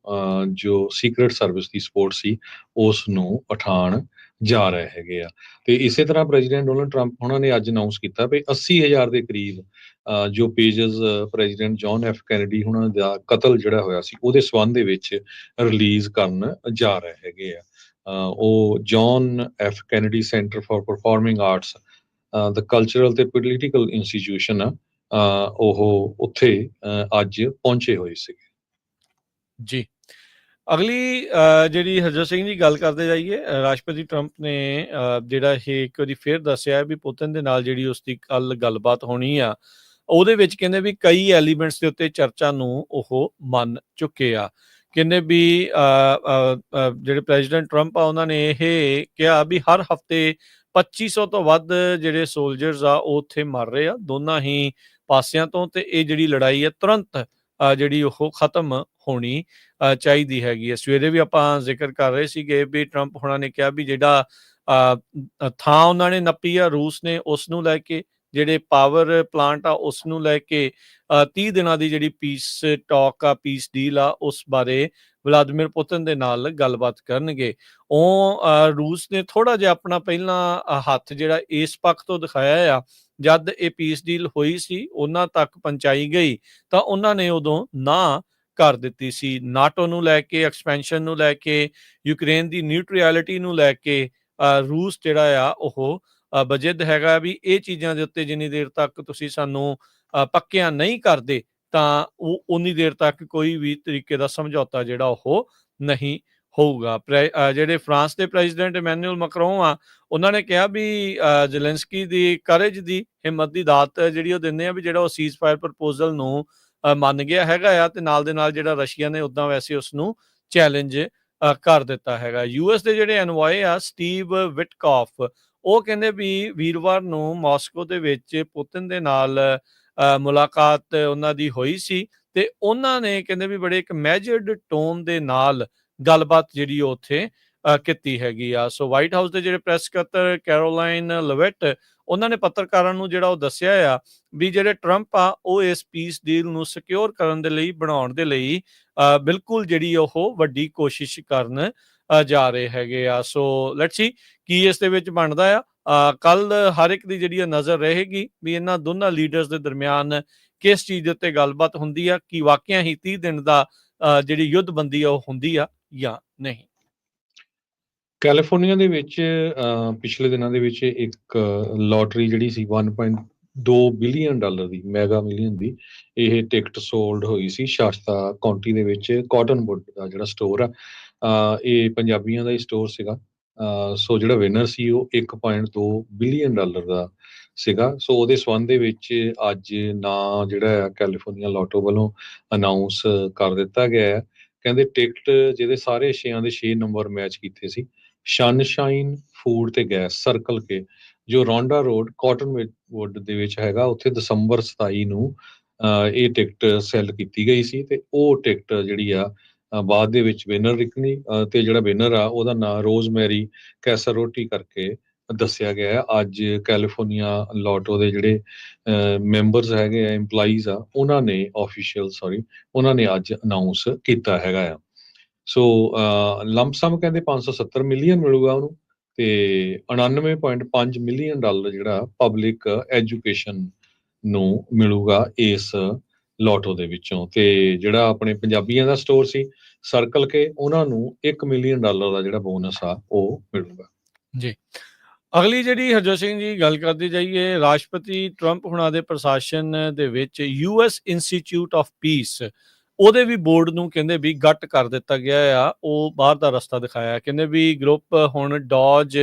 ਜੋ ਸੀਕ੍ਰੇਟ ਸਰਵਿਸ ਦੀ ਸਪੋਰਟ ਸੀ ਉਸ ਨੂੰ ਉਠਾਉਣ ਜਾ ਰਹੇ ਹੈਗੇ ਆ। ਤੇ ਇਸੇ ਤਰ੍ਹਾਂ ਪ੍ਰੈਜ਼ੀਡੈਂਟ ਡੋਨਲਡ ਟਰੰਪ ਉਹਨਾਂ ਨੇ ਅੱਜ ਅਨਾਉਂਸ ਕੀਤਾ ਵੀ 80,000 ਦੇ ਕਰੀਬ ਜੋ pages president John F Kennedy ਉਹਨਾਂ ਦਾ ਕਤਲ ਜਿਹੜਾ ਹੋਇਆ ਸੀ ਉਹਦੇ ਸਬੰਧ ਦੇ ਵਿੱਚ ਰਿਲੀਜ਼ ਕਰਨ ਜਾ ਰਹੇ ਹੈਗੇ ਆ। ਉਹ John F Kennedy Center for Performing Arts, the cultural ਤੇ ਪੋਲੀਟੀਕਲ ਇੰਸਟੀਟਿਊਸ਼ਨ ਆ, ਉਹ ਉੱਥੇ ਅੱਜ ਪਹੁੰਚੇ ਹੋਏ ਸੀਗੇ। ਜੀ, ਅਗਲੀ ਜਿਹੜੀ ਹਰਜੋਤ ਸਿੰਘ ਜੀ ਗੱਲ ਕਰਦੇ ਜਾਈਏ, ਰਾਸ਼ਟਰਪਤੀ ਟਰੰਪ ਨੇ ਜਿਹੜਾ ਇਹ ਇੱਕ ਵਾਰੀ ਫਿਰ ਦੱਸਿਆ ਵੀ ਪੁਤਿਨ ਦੇ ਨਾਲ ਜਿਹੜੀ ਉਸਦੀ ਕੱਲ ਗੱਲਬਾਤ ਹੋਣੀ ਆ, ਉਹਦੇ ਵਿੱਚ ਕਹਿੰਦੇ ਵੀ ਕਈ ਐਲੀਮੈਂਟਸ ਦੇ ਉੱਤੇ ਚਰਚਾ ਨੂੰ ਉਹ ਮੰਨ ਚੁੱਕੇ ਆ। ਕਹਿੰਦੇ ਵੀ ਜਿਹੜੇ ਪ੍ਰੈਜ਼ੀਡੈਂਟ ਟਰੰਪ ਆ ਉਹਨਾਂ ਨੇ ਇਹ ਕਿਹਾ ਵੀ ਹਰ ਹਫਤੇ 2500 ਤੋਂ ਵੱਧ ਜਿਹੜੇ ਸੋਲਜਰਸ ਆ ਉਹ ਉੱਥੇ ਮਰ ਰਹੇ ਆ ਦੋਨਾਂ ਹੀ ਪਾਸਿਆਂ ਤੋਂ, ਤੇ ਇਹ ਜਿਹੜੀ ਲੜਾਈ ਹੈ ਤੁਰੰਤ ਜਿਹੜੀ ਉਹ ਖਤਮ ਹੋਣੀ ਚਾਹੀਦੀ ਹੈਗੀ ਹੈ। ਸਵੇਰੇ ਵੀ ਆਪਾਂ ਜ਼ਿਕਰ ਕਰ ਰਹੇ ਸੀਗੇ ਵੀ ਟਰੰਪ ਹੋਣਾ ਨੇ ਕਿਹਾ ਵੀ ਜਿਹੜਾ ਥਾਂ ਉਹਨਾਂ ਨੇ ਨੱਪੀ ਆ ਰੂਸ ਨੇ, ਉਸ ਨੂੰ ਲੈ ਕੇ, ਜਿਹੜੇ ਪਾਵਰ ਪਲਾਂਟ ਆ ਉਸ ਨੂੰ ਲੈ ਕੇ 30 ਦਿਨਾਂ ਦੀ ਜਿਹੜੀ ਪੀਸ ਟਾਕ ਆ, ਪੀਸ ਡੀਲ ਆ, ਉਸ ਬਾਰੇ ਵਲਾਦੀਮੀਰ ਪੁਤਿਨ ਦੇ ਨਾਲ ਗੱਲਬਾਤ ਕਰਨਗੇ। ਉਹ ਰੂਸ ਨੇ ਥੋੜਾ ਜਿਹਾ ਆਪਣਾ ਪਹਿਲਾਂ ਹੱਥ ਜਿਹੜਾ ਇਸ ਪੱਖ ਤੋਂ ਦਿਖਾਇਆ ਆ, ਜਦ ਇਹ ਪੀਸ ਡੀਲ ਹੋਈ ਸੀ ਉਹਨਾਂ ਤੱਕ ਪਹੁੰਚਾਈ ਗਈ ਤਾਂ ਉਹਨਾਂ ਨੇ ਉਦੋਂ ਨਾ ਕਰ ਦਿੱਤੀ ਸੀ। ਨਾਟੋ ਨੂੰ ਲੈ ਕੇ, ਐਕਸਪੈਂਸ਼ਨ ਨੂੰ ਲੈ ਕੇ, ਯੂਕਰੇਨ ਦੀ ਨਿਊਟਰੈਲਿਟੀ ਨੂੰ ਲੈ ਕੇ ਰੂਸ ਜਿਹੜਾ ਆ ਉਹ ਬਜਿੱਦ ਹੈਗਾ ਵੀ ਇਹ ਚੀਜ਼ਾਂ ਦੇ ਉੱਤੇ ਜਿੰਨੀ ਦੇਰ ਤੱਕ ਤੁਸੀਂ ਸਾਨੂੰ ਪੱਕਿਆਂ ਨਹੀਂ ਕਰਦੇ ਤਾਂ ਉਹ ਉਨੀ ਦੇਰ ਤੱਕ ਕੋਈ ਵੀ ਤਰੀਕੇ ਦਾ ਸਮਝੌਤਾ ਜਿਹੜਾ ਉਹ ਨਹੀਂ ਹੋਊਗਾ। ਜਿਹੜੇ ਫਰਾਂਸ ਦੇ ਪ੍ਰੈਜ਼ੀਡੈਂਟ ਇਮੈਨੂਅਲ ਮੈਕਰੋਨ ਆ, ਉਹਨਾਂ ਨੇ ਕਿਹਾ ਵੀ ਜ਼ੈਲੈਂਸਕੀ ਦੀ ਕਰੇਜ ਦੀ, ਹਿੰਮਤ ਦੀ ਦਾਤ ਜਿਹੜੀ ਉਹ ਦਿੰਦੇ ਆ ਵੀ ਜਿਹੜਾ ਉਹ ਸੀਜ਼ ਫਾਇਰ ਪ੍ਰਪੋਜ਼ਲ ਨੂੰ ਮੰਨ ਗਿਆ ਹੈਗਾ ਆ, ਤੇ ਨਾਲ ਦੇ ਨਾਲ ਜਿਹੜਾ ਰਸ਼ੀਆ ਨੇ ਉੱਦਾਂ ਵੈਸੇ ਉਸ ਨੂੰ ਚੈਲੰਜ ਕਰ ਦਿੱਤਾ ਹੈਗਾ। US ਦੇ ਜਿਹੜੇ ਐਨਵਾਏ ਆ ਸਟੀਵ ਵਿਟਕੌਫ, ਉਹ ਕਹਿੰਦੇ ਵੀ ਵੀਰਵਾਰ ਨੂੰ ਮਾਸਕੋ ਦੇ ਵਿੱਚ ਪੁਤਿਨ ਦੇ ਨਾਲ ਮੁਲਾਕਾਤ ਉਹਨਾਂ ਦੀ ਹੋਈ ਸੀ ਤੇ ਉਹਨਾਂ ਨੇ ਕਹਿੰਦੇ ਵੀ ਬੜੇ ਇੱਕ ਮੈਜਰਡ ਟੋਨ ਦੇ ਨਾਲ ਗੱਲਬਾਤ ਜਿਹੜੀ ਉੱਥੇ ਕੀਤੀ ਹੈਗੀ ਆ। ਸੋ ਵਾਈਟ ਹਾਊਸ ਦੇ ਜਿਹੜੇ ਪ੍ਰੈਸ ਸਕੱਤਰ ਕੈਰੋਲਾਈਨ ਲਵਿਟ, ਉਹਨਾਂ ਨੇ ਪੱਤਰਕਾਰਾਂ ਨੂੰ ਜਿਹੜਾ ਉਹ ਦੱਸਿਆ ਆ ਵੀ ਜਿਹੜੇ ਟਰੰਪ ਆ ਉਹ ਇਸ ਪੀਸ ਡੀਲ ਨੂੰ ਸਿਕਿਉਰ ਕਰਨ ਦੇ ਲਈ, ਬਣਾਉਣ ਦੇ ਲਈ ਬਿਲਕੁਲ ਜਿਹੜੀ ਉਹ ਵੱਡੀ ਕੋਸ਼ਿਸ਼ ਕਰਨ ਜਾ ਰਹੇ ਹੈਗੇ ਆ। ਸੋ ਲੈਟਸ ਸੀ ਕੀ ਇਸ ਦੇ ਵਿੱਚ ਬਣਦਾ ਆ। ਕੱਲ ਹਰ ਇੱਕ ਦੀ ਜਿਹੜੀ ਨਜ਼ਰ ਰਹੇਗੀ ਵੀ ਇਹਨਾਂ ਦੋਨਾਂ ਲੀਡਰਸ ਦੇ ਦਰਮਿਆਨ ਕਿਸ ਚੀਜ਼ ਦੇ ਉੱਤੇ ਗੱਲਬਾਤ ਹੁੰਦੀ ਆ, ਕੀ ਵਾਕਿਆ ਹੀ 30 ਦਿਨ ਦਾ ਜਿਹੜੀ ਯੁੱਧਬੰਦੀ ਆ ਉਹ ਹੁੰਦੀ ਆ ਜਾਂ ਨਹੀਂ। ਕੈਲੀਫੋਰਨੀਆ ਦੇ ਵਿੱਚ ਪਿਛਲੇ ਦਿਨਾਂ ਦੇ ਵਿੱਚ ਇੱਕ ਲੋਟਰੀ ਜਿਹੜੀ ਸੀ 1.2 ਬਿਲੀਅਨ ਡਾਲਰ ਦੀ, ਮੈਗਾ ਮਿਲੀਅਨ ਦੀ, ਇਹ ਟਿਕਟ ਸੋਲਡ ਹੋਈ ਸੀ ਸ਼ਾਸਤਾ ਕਾਉਂਟੀ ਦੇ ਵਿੱਚ ਕਾਟਨਵੁੱਡ ਦਾ ਜਿਹੜਾ ਸਟੋਰ ਆ। ਇਹ ਪੰਜਾਬੀਆਂ ਦਾ ਹੀ ਸਟੋਰ ਸੀਗਾ। ਸੋ ਜਿਹੜਾ ਵਿਨਰ ਸੀ ਉਹ 1.2 ਬਿਲੀਅਨ ਡਾਲਰ ਦਾ ਸੀਗਾ। ਸੋ ਉਹਦੇ ਸੰਬੰਧ ਦੇ ਵਿੱਚ ਅੱਜ ਨਾਂ ਜਿਹੜਾ ਆ ਕੈਲੀਫੋਰਨੀਆ ਲੋਟੋ ਵੱਲੋਂ ਅਨਾਊਂਸ ਕਰ ਦਿੱਤਾ ਗਿਆ ਹੈ। ਕਹਿੰਦੇ ਟਿਕਟ ਜਿਹਦੇ ਸਾਰੇ 6 ਦੇ 6 ਨੰਬਰ ਮੈਚ ਕੀਤੇ ਸੀ। ਸਨਸ਼ਾਈਨ ਫੂਡ ਤੇ ਗੈਸ ਸਰਕਲ ਕੇ ਜੋ ਰੌਂਡਾ ਰੋਡ ਕਾਟਨਵੁੱਡ ਦੇ ਵਿੱਚ ਹੈਗਾ, ਉੱਥੇ ਦਸੰਬਰ 27 ਨੂੰ ਇਹ ਟਿਕਟ ਸੈੱਲ ਕੀਤੀ ਗਈ ਸੀ ਤੇ ਉਹ ਟਿਕਟ ਜਿਹੜੀ ਆ ਬਾਅਦ ਦੇ ਵਿੱਚ ਵਿਨਰ ਨਿਕਲੀ ਤੇ ਜਿਹੜਾ ਵਿਨਰ ਆ ਉਹਦਾ ਨਾਂ ਰੋਜ਼ਮੈਰੀ ਕੈਸਰੋਟੀ ਕਰਕੇ ਦੱਸਿਆ ਗਿਆ ਹੈ। ਅੱਜ ਕੈਲੀਫੋਰਨੀਆ ਲੋਟੋ ਦੇ ਜਿਹੜੇ ਮੈਂਬਰਸ ਹੈਗੇ ਆ, EMPLOYEES ਆ, ਉਹਨਾਂ ਨੇ ਉਹਨਾਂ ਨੇ ਅੱਜ ਅਨਾਊਂਸ ਕੀਤਾ ਹੈਗਾ ਆ। ਸੋ ਲੰਪਸਮ ਕਹਿੰਦੇ 570 ਮਿਲੀਅਨ ਮਿਲੂਗਾ ਉਹਨੂੰ ਤੇ 99.5 ਮਿਲੀਅਨ ਡਾਲਰ ਜਿਹੜਾ ਪਬਲਿਕ ਐਜੂਕੇਸ਼ਨ ਨੂੰ ਮਿਲੂਗਾ ਇਸ ਲੋਟੋ ਦੇ ਵਿੱਚੋਂ। ਤੇ ਜਿਹੜਾ ਆਪਣੇ ਪੰਜਾਬੀਆਂ ਦਾ ਸਟੋਰ ਸੀ ਸਰਕਲ ਕੇ, ਉਹਨਾਂ ਨੂੰ 1 ਮਿਲੀਅਨ ਡਾਲਰ ਦਾ ਜਿਹੜਾ ਬੋਨਸ ਆ ਉਹ ਮਿਲੂਗਾ ਜੀ। ਅਗਲੀ ਜਿਹੜੀ ਹਰਜੋਤ ਸਿੰਘ ਜੀ ਗੱਲ ਕਰਦੇ ਜਾਈਏ, ਰਾਸ਼ਟਰਪਤੀ ਟਰੰਪ ਹੁਣਾਂ ਦੇ ਪ੍ਰਸ਼ਾਸਨ ਦੇ ਵਿੱਚ US ਇੰਸਟੀਚਿਊਟ ਆਫ ਪੀਸ, ਉਹਦੇ ਵੀ ਬੋਰਡ ਨੂੰ ਕਹਿੰਦੇ ਵੀ ਗੱਟ ਕਰ ਦਿੱਤਾ ਗਿਆ ਆ, ਉਹ ਬਾਹਰ ਦਾ ਰਸਤਾ ਦਿਖਾਇਆ। ਕਹਿੰਦੇ ਵੀ ਗਰੁੱਪ ਹੁਣ ਡੌਜ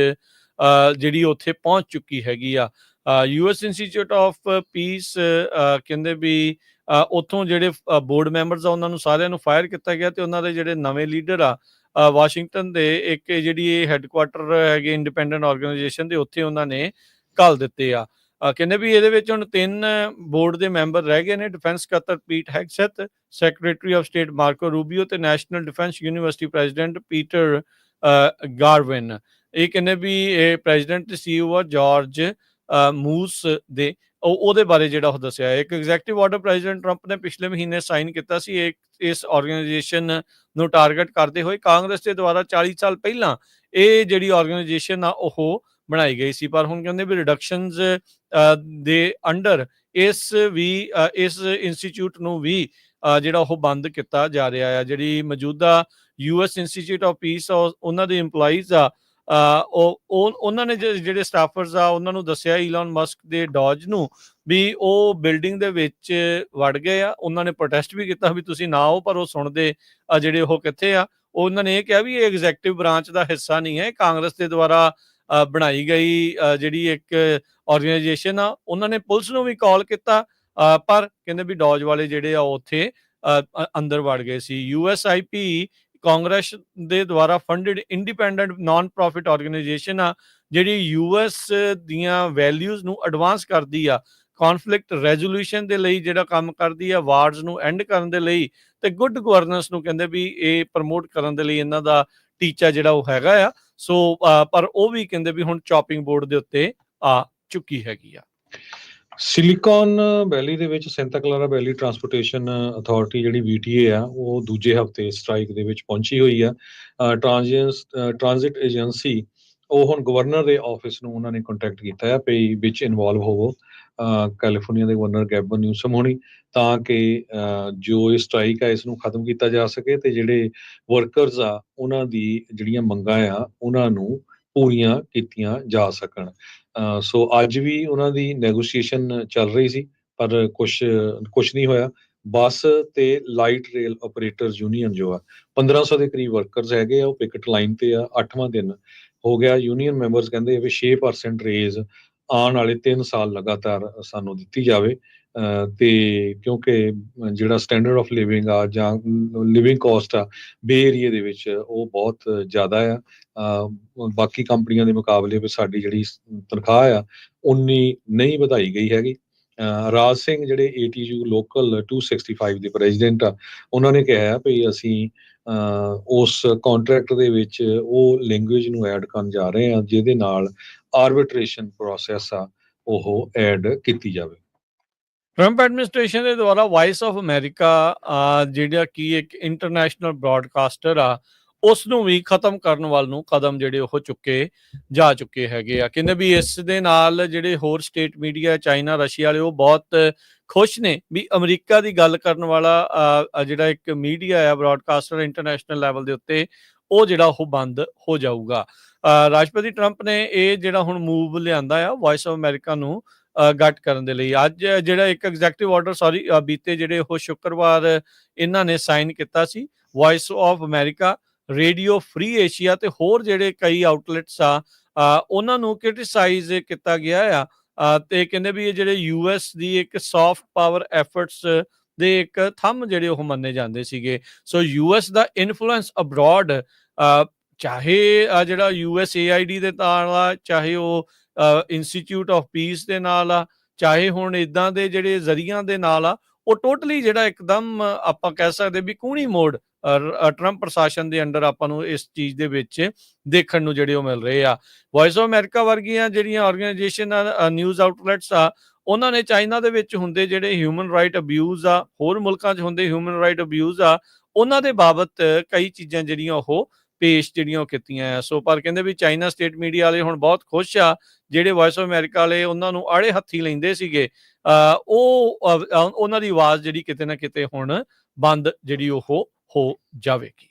ਜਿਹੜੀ ਉੱਥੇ ਪਹੁੰਚ ਚੁੱਕੀ ਹੈਗੀ ਆ। US ਇੰਸਟੀਚਿਊਟ ਆਫ ਪੀਸ ਕਹਿੰਦੇ ਵੀ ਉੱਥੋਂ ਜਿਹੜੇ ਬੋਰਡ ਮੈਂਬਰਸ ਆ ਉਹਨਾਂ ਨੂੰ ਸਾਰਿਆਂ ਨੂੰ ਫਾਇਰ ਕੀਤਾ ਗਿਆ ਤੇ ਉਹਨਾਂ ਦੇ ਜਿਹੜੇ ਨਵੇਂ ਲੀਡਰ ਆ ਵਾਸ਼ਿੰਗਟਨ ਦੇ ਇੱਕ ਜਿਹੜੀ ਇਹ ਹੈੱਡਕੁਆਟਰ ਹੈਗੇ ਇੰਡੀਪੈਂਡੈਂਟ ਆਰਗੇਨਾਈਜੇਸ਼ਨ ਦੇ, ਉੱਥੇ ਉਹਨਾਂ ਨੇ ਘੱਲ ਦਿੱਤੇ ਆ। ਕਹਿੰਦੇ ਵੀ ਇਹਦੇ ਵਿੱਚ ਹੁਣ 3 ਬੋਰਡ ਦੇ ਮੈਂਬਰ ਰਹਿ ਗਏ ਨੇ, ਡਿਫੈਂਸ ਸਕੱਤਰ Pete Hegseth, secretary of state Marco Rubio ਤੇ National Defense University president Peter Garvin. ਇਹ ਕਹਿੰਦੇ ਵੀ ਇਹ ਪ੍ਰੈਜ਼ੀਡੈਂਟ ਤੇ CEO ਆ ਜਾਰਜ ਮੂਸ ਦੇ, ਉਹਦੇ ਬਾਰੇ ਜਿਹੜਾ ਉਹ ਦੱਸਿਆ। ਇੱਕ ਐਗਜ਼ੈਕਟਿਵ ਆਰਡਰ ਪ੍ਰੈਜ਼ੀਡੈਂਟ ਟਰੰਪ ਨੇ ਪਿਛਲੇ ਮਹੀਨੇ ਸਾਈਨ ਕੀਤਾ ਸੀ ਇਸ ਆਰਗੇਨਾਈਜੇਸ਼ਨ ਨੂੰ ਟਾਰਗੇਟ ਕਰਦੇ ਹੋਏ। ਕਾਂਗਰਸ ਦੇ ਦੁਆਰਾ 40 ਸਾਲ ਪਹਿਲਾਂ ਇਹ ਜਿਹੜੀ ਆਰਗੇਨਾਈਜੇਸ਼ਨ ਆ ਉਹ ਬਣਾਈ ਗਈ ਸੀ, ਪਰ ਹੁਣ ਕਹਿੰਦੇ ਵੀ ਰਿਡਕਸ਼ਨਸ ਦੇ ਅੰਡਰ ਇਸ ਇੰਸਟੀਚਿਊਟ ਨੂੰ ਵੀ ਜਿਹੜਾ ਉਹ ਬੰਦ ਕੀਤਾ ਜਾ ਰਿਹਾ ਆ। ਜਿਹੜੀ ਮੌਜੂਦਾ US ਇੰਸਟੀਚਿਊਟ ਆਫ ਪੀਸ ਉਹਨਾਂ ਦੇ EMPLOYEES ਆ, ਉਹਨਾਂ ਨੇ ਜਿਹੜੇ ਸਟਾਫਰਸ ਆ ਉਹਨਾਂ ਨੂੰ ਦੱਸਿਆ ਈਲਨ ਮਸਕ ਦੇ ਡੌਜ ਨੂੰ ਵੀ ਉਹ ਬਿਲਡਿੰਗ ਦੇ ਵਿੱਚ ਵੜ ਗਏ ਆ। ਉਹਨਾਂ ਨੇ ਪ੍ਰੋਟੈਸਟ ਵੀ ਕੀਤਾ ਵੀ ਤੁਸੀਂ ਨਾ ਆਓ, ਪਰ ਉਹ ਸੁਣਦੇ ਜਿਹੜੇ ਉਹ ਕਿੱਥੇ ਆ। ਉਹਨਾਂ ਨੇ ਇਹ ਕਿਹਾ ਵੀ ਇਹ ਐਗਜ਼ੈਕਟਿਵ ਬ੍ਰਾਂਚ ਦਾ ਹਿੱਸਾ ਨਹੀਂ ਹੈ, ਕਾਂਗਰਸ ਦੇ ਦੁਆਰਾ ਬਣਾਈ ਗਈ ਜਿਹੜੀ ਇੱਕ ਆਰਗੇਨਾਈਜੇਸ਼ਨ ਆ। ਉਹਨਾਂ ਨੇ ਪੁਲਿਸ ਨੂੰ ਵੀ ਕਾਲ ਕੀਤਾ, ਪਰ ਕਹਿੰਦੇ ਵੀ ਡੌਜ ਵਾਲੇ ਜਿਹੜੇ ਆ ਉੱਥੇ ਅੰਦਰ ਵੜ ਗਏ ਸੀ। USIP ਕਾਂਗਰਸ ਦੇ ਦੁਆਰਾ funded independent non profit organisation ਆ, ਜਿਹੜੀ US ਦੀਆਂ ਵੈਲਿਊਜ਼ ਨੂੰ ਐਡਵਾਂਸ ਕਰਦੀ ਆ, ਕੌਨਫਲਿਕਟ ਰੈਜ਼ੋਲੂਸ਼ਨ ਦੇ ਲਈ ਜਿਹੜਾ ਕੰਮ ਕਰਦੀ ਆ, ਵਾਰਸ ਨੂੰ ਐਂਡ ਕਰਨ ਦੇ ਲਈ ਤੇ ਗੁੱਡ ਗਵਰਨੈਂਸ ਨੂੰ ਕਹਿੰਦੇ ਵੀ ਇਹ ਪ੍ਰਮੋਟ ਕਰਨ ਦੇ ਲਈ ਇਹਨਾਂ ਦਾ ਟੀਚਾ ਜਿਹੜਾ ਉਹ ਹੈਗਾ ਆ। ਸੋ ਪਰ ਉਹ ਵੀ ਕਹਿੰਦੇ ਵੀ ਹੁਣ ਚੌਪਿੰਗ ਬੋਰਡ ਦੇ ਉੱਤੇ ਆ ਚੁੱਕੀ ਹੈਗੀ ਆ। ਸਿਲੀਕਾਨ ਵੈਲੀ ਦੇ ਵਿੱਚ ਸੈਂਟਾ ਕਲਾਰਾ ਵੈਲੀ ਟਰਾਂਸਪੋਰਟੇਸ਼ਨ ਅਥਾਰਟੀ ਜਿਹੜੀ VTA ਆ, ਉਹ ਦੂਜੇ ਹਫ਼ਤੇ ਸਟ੍ਰਾਈਕ ਦੇ ਵਿੱਚ ਪਹੁੰਚੀ ਹੋਈ ਆ। ਟ੍ਰਾਂਜ਼ਿਟ ਏਜੰਸੀ ਉਹ ਹੁਣ ਗਵਰਨਰ ਦੇ ਆਫਿਸ ਨੂੰ ਉਹਨਾਂ ਨੇ ਕੰਟੈਕਟ ਕੀਤਾ ਆ ਵੀ ਵਿੱਚ ਇਨਵੋਲਵ ਹੋਵੋ ਕੈਲੀਫੋਰਨੀਆ ਦੇ ਗਵਰਨਰ ਗੈਬਨ ਨਿਊਸਮ ਹੋਣੀ, ਤਾਂ ਕਿ ਜੋ ਇਹ ਸਟ੍ਰਾਈਕ ਆ ਇਸ ਨੂੰ ਖਤਮ ਕੀਤਾ ਜਾ ਸਕੇ ਤੇ ਜਿਹੜੇ ਵਰਕਰਸ ਆ ਉਹਨਾਂ ਦੀ ਜਿਹੜੀਆਂ ਮੰਗਾਂ ਆ ਉਹਨਾਂ ਨੂੰ ਪੂਰੀਆਂ ਕੀਤੀਆਂ ਜਾ ਸਕਣ। ਸੋ ਅੱਜ ਵੀ ਉਹਨਾਂ ਦੀ ਨੈਗੋਸ਼ੀਏਸ਼ਨ ਚੱਲ ਰਹੀ ਸੀ, ਪਰ ਕੁਛ ਨਹੀਂ ਹੋਇਆ। ਬੱਸ ਤੇ ਲਾਈਟ ਰੇਲ ਆਪਰੇਟਰਸ ਯੂਨੀਅਨ ਜੋ ਆ 1500 ਦੇ ਕਰੀਬ ਵਰਕਰਸ ਹੈਗੇ ਆ, ਉਹ ਪਿਕਟ ਲਾਈਨ ਤੇ ਆ। 8ਵਾਂ ਦਿਨ ਹੋ ਗਿਆ। ਯੂਨੀਅਨ ਮੈਂਬਰਸ ਕਹਿੰਦੇ ਵੀ 6% ਰੇਜ਼ ਆਉਣ ਵਾਲੇ 3 ਸਾਲ ਲਗਾਤਾਰ ਸਾਨੂੰ ਦਿੱਤੀ ਜਾਵੇ, ਤੇ ਕਿਉਂਕਿ ਜਿਹੜਾ ਸਟੈਂਡਰਡ ਆਫ ਲਿਵਿੰਗ ਆ ਜਾਂ ਲਿਵਿੰਗ ਕਾਸਟ ਆ ਬੇ ਏਰੀਏ ਦੇ ਵਿੱਚ ਉਹ ਬਹੁਤ ਜ਼ਿਆਦਾ ਆ। ਬਾਕੀ ਕੰਪਨੀਆਂ ਦੇ ਮੁਕਾਬਲੇ ਵਿੱਚ ਸਾਡੀ ਜਿਹੜੀ ਤਨਖਾਹ ਆ ਉਨੀ ਨਹੀਂ ਵਧਾਈ ਗਈ ਹੈਗੀ। ਰਾਜ ਸਿੰਘ ਜਿਹੜੇ ATU ਲੋਕਲ 265 ਦੇ ਪ੍ਰੈਜ਼ੀਡੈਂਟ ਆ, ਉਹਨਾਂ ਨੇ ਕਿਹਾ ਵੀ ਅਸੀਂ ਉਸ ਕੰਟਰੈਕਟ ਦੇ ਵਿੱਚ ਉਹ ਲੈਂਗੁਏਜ ਨੂੰ ਐਡ ਕਰਨ ਜਾ ਰਹੇ ਹਾਂ ਜਿਹਦੇ ਨਾਲ ਆਰਬਿਟ੍ਰੇਸ਼ਨ ਪ੍ਰੋਸੈਸ ਆ ਉਹ ਐਡ ਕੀਤੀ ਜਾਵੇ। ਟਰੰਪ ਐਡਮਿਨਿਸਟ੍ਰੇਸ਼ਨ ਦੇ ਦੁਆਰਾ ਵਾਇਸ ਆਫ ਅਮਰੀਕਾ ਜਿਹੜਾ ਕਿ ਇੱਕ ਇੰਟਰਨੈਸ਼ਨਲ ਬ੍ਰੌਡਕਾਸਟਰ ਆ, ਉਸ ਨੂੰ ਵੀ ਖਤਮ ਕਰਨ ਵੱਲ ਨੂੰ ਕਦਮ ਜਿਹੜੇ ਉਹ ਚੁੱਕੇ ਜਾ ਚੁੱਕੇ ਹੈਗੇ ਆ। ਕਹਿੰਦੇ ਵੀ ਇਸ ਦੇ ਨਾਲ ਜਿਹੜੇ ਹੋਰ ਸਟੇਟ ਮੀਡੀਆ, ਚਾਈਨਾ, ਰਸ਼ੀਆ ਵਾਲੇ, ਉਹ ਬਹੁਤ ਖੁਸ਼ ਨੇ ਵੀ ਅਮਰੀਕਾ ਦੀ ਗੱਲ ਕਰਨ ਵਾਲਾ ਜਿਹੜਾ ਇੱਕ ਮੀਡੀਆ ਆ, ਬ੍ਰੌਡਕਾਸਟਰ ਇੰਟਰਨੈਸ਼ਨਲ ਲੈਵਲ ਦੇ ਉੱਤੇ, ਉਹ ਜਿਹੜਾ ਉਹ ਬੰਦ ਹੋ ਜਾਊਗਾ। ਰਾਸ਼ਟਰਪਤੀ ਟਰੰਪ ਨੇ ਇਹ ਜਿਹੜਾ ਹੁਣ ਮੂਵ ਲਿਆਂਦਾ ਆ ਵਾਇਸ ਆਫ ਅਮਰੀਕਾ ਨੂੰ ਘੱਟ ਕਰਨ ਦੇ ਲਈ। ਅੱਜ ਜਿਹੜਾ ਇੱਕ ਐਗਜ਼ੈਕਟਿਵ ਆਰਡਰ ਬੀਤੇ ਜਿਹੜੇ ਉਹ ਸ਼ੁੱਕਰਵਾਰ ਇਹਨਾਂ ਨੇ ਸਾਈਨ ਕੀਤਾ ਸੀ। Voice of America, radio free Asia ਤੇ ਹੋਰ ਜਿਹੜੇ ਕਈ ਆਊਟਲੈਟਸ ਆ, ਉਹਨਾਂ ਨੂੰ ਕ੍ਰਿਟਿਸਾਈਜ਼ ਕੀਤਾ ਗਿਆ ਆ ਤੇ ਕਹਿੰਦੇ ਵੀ ਇਹ ਜਿਹੜੇ US ਦੀ ਇੱਕ ਸੌਫਟ ਪਾਵਰ ਐਫਰਟਸ ਦੇ ਇੱਕ ਥੰਮ ਜਿਹੜੇ ਉਹ ਮੰਨੇ ਜਾਂਦੇ ਸੀਗੇ। ਸੋ US ਦਾ ਇਨਫਲੂਐਂਸ ਅਬਰੋਡ, ਚਾਹੇ ਜਿਹੜਾ USAID ਦੇ ਨਾਲ ਆ, ਚਾਹੇ ਉਹ ਇੰਸਟੀਚਿਊਟ ਆਫ ਪੀਸ ਦੇ ਨਾਲ ਆ, ਚਾਹੇ ਹੁਣ ਇਦਾਂ ਦੇ ਜਿਹੜੇ ਜ਼ਰੀਆਂ ਦੇ ਨਾਲ ਆ, ਉਹ ਟੋਟਲੀ ਜਿਹੜਾ ਇੱਕਦਮ ਆਪਾਂ ਕਹਿ ਸਕਦੇ ਵੀ ਕੂਣੀ ਮੋੜ ਟਰੰਪ ਪ੍ਰਸ਼ਾਸਨ ਦੇ ਅੰਡਰ ਆਪਾਂ ਨੂੰ ਇਸ ਚੀਜ਼ ਦੇ ਵਿੱਚ ਦੇਖਣ ਨੂੰ ਜਿਹੜੇ ਉਹ ਮਿਲ ਰਹੇ ਆ। ਵਾਇਸ ਆਫ ਅਮਰੀਕਾ ਵਰਗੀਆਂ ਜਿਹੜੀਆਂ ਆਰਗੇਨਾਈਜੇਸ਼ਨ ਆ, ਨਿਊਜ਼ ਆਊਟਲੈਟਸ ਆ, ਉਹਨਾਂ ਨੇ ਚਾਈਨਾ ਦੇ ਵਿੱਚ ਹੁੰਦੇ ਜਿਹੜੇ ਹਿਊਮਨ ਰਾਈਟ ਅਬਿਊਜ਼ ਆ, ਹੋਰ ਮੁਲਕਾਂ 'ਚ ਹੁੰਦੇ ਹਿਊਮਨ ਰਾਈਟ ਅਬਿਊਜ਼ ਆ, ਉਹਨਾਂ ਦੇ ਬਾਬਤ ਕਈ ਚੀਜ਼ਾਂ ਜਿਹੜੀਆਂ ਉਹ ਪੇਸ਼ ਜਿਹੜੀਆਂ ਉਹ ਕੀਤੀਆਂ ਆ। ਸੋ ਪਰ ਕਹਿੰਦੇ ਵੀ ਚਾਈਨਾ ਸਟੇਟ ਮੀਡੀਆ ਵਾਲੇ ਹੁਣ ਬਹੁਤ ਖੁਸ਼ ਆ, ਜਿਹੜੇ ਵਾਇਸ ਆਫ ਅਮਰੀਕਾ ਵਾਲੇ ਉਹਨਾਂ ਨੂੰ ਆੜੇ ਹੱਥੀ ਲੈਂਦੇ ਸੀਗੇ, ਉਹਨਾਂ ਦੀ ਆਵਾਜ਼ ਜਿਹੜੀ ਕਿਤੇ ਨਾ ਕਿਤੇ ਹੁਣ ਬੰਦ ਜਿਹੜੀ ਉਹ ਹੋ ਜਾਵੇਗੀ।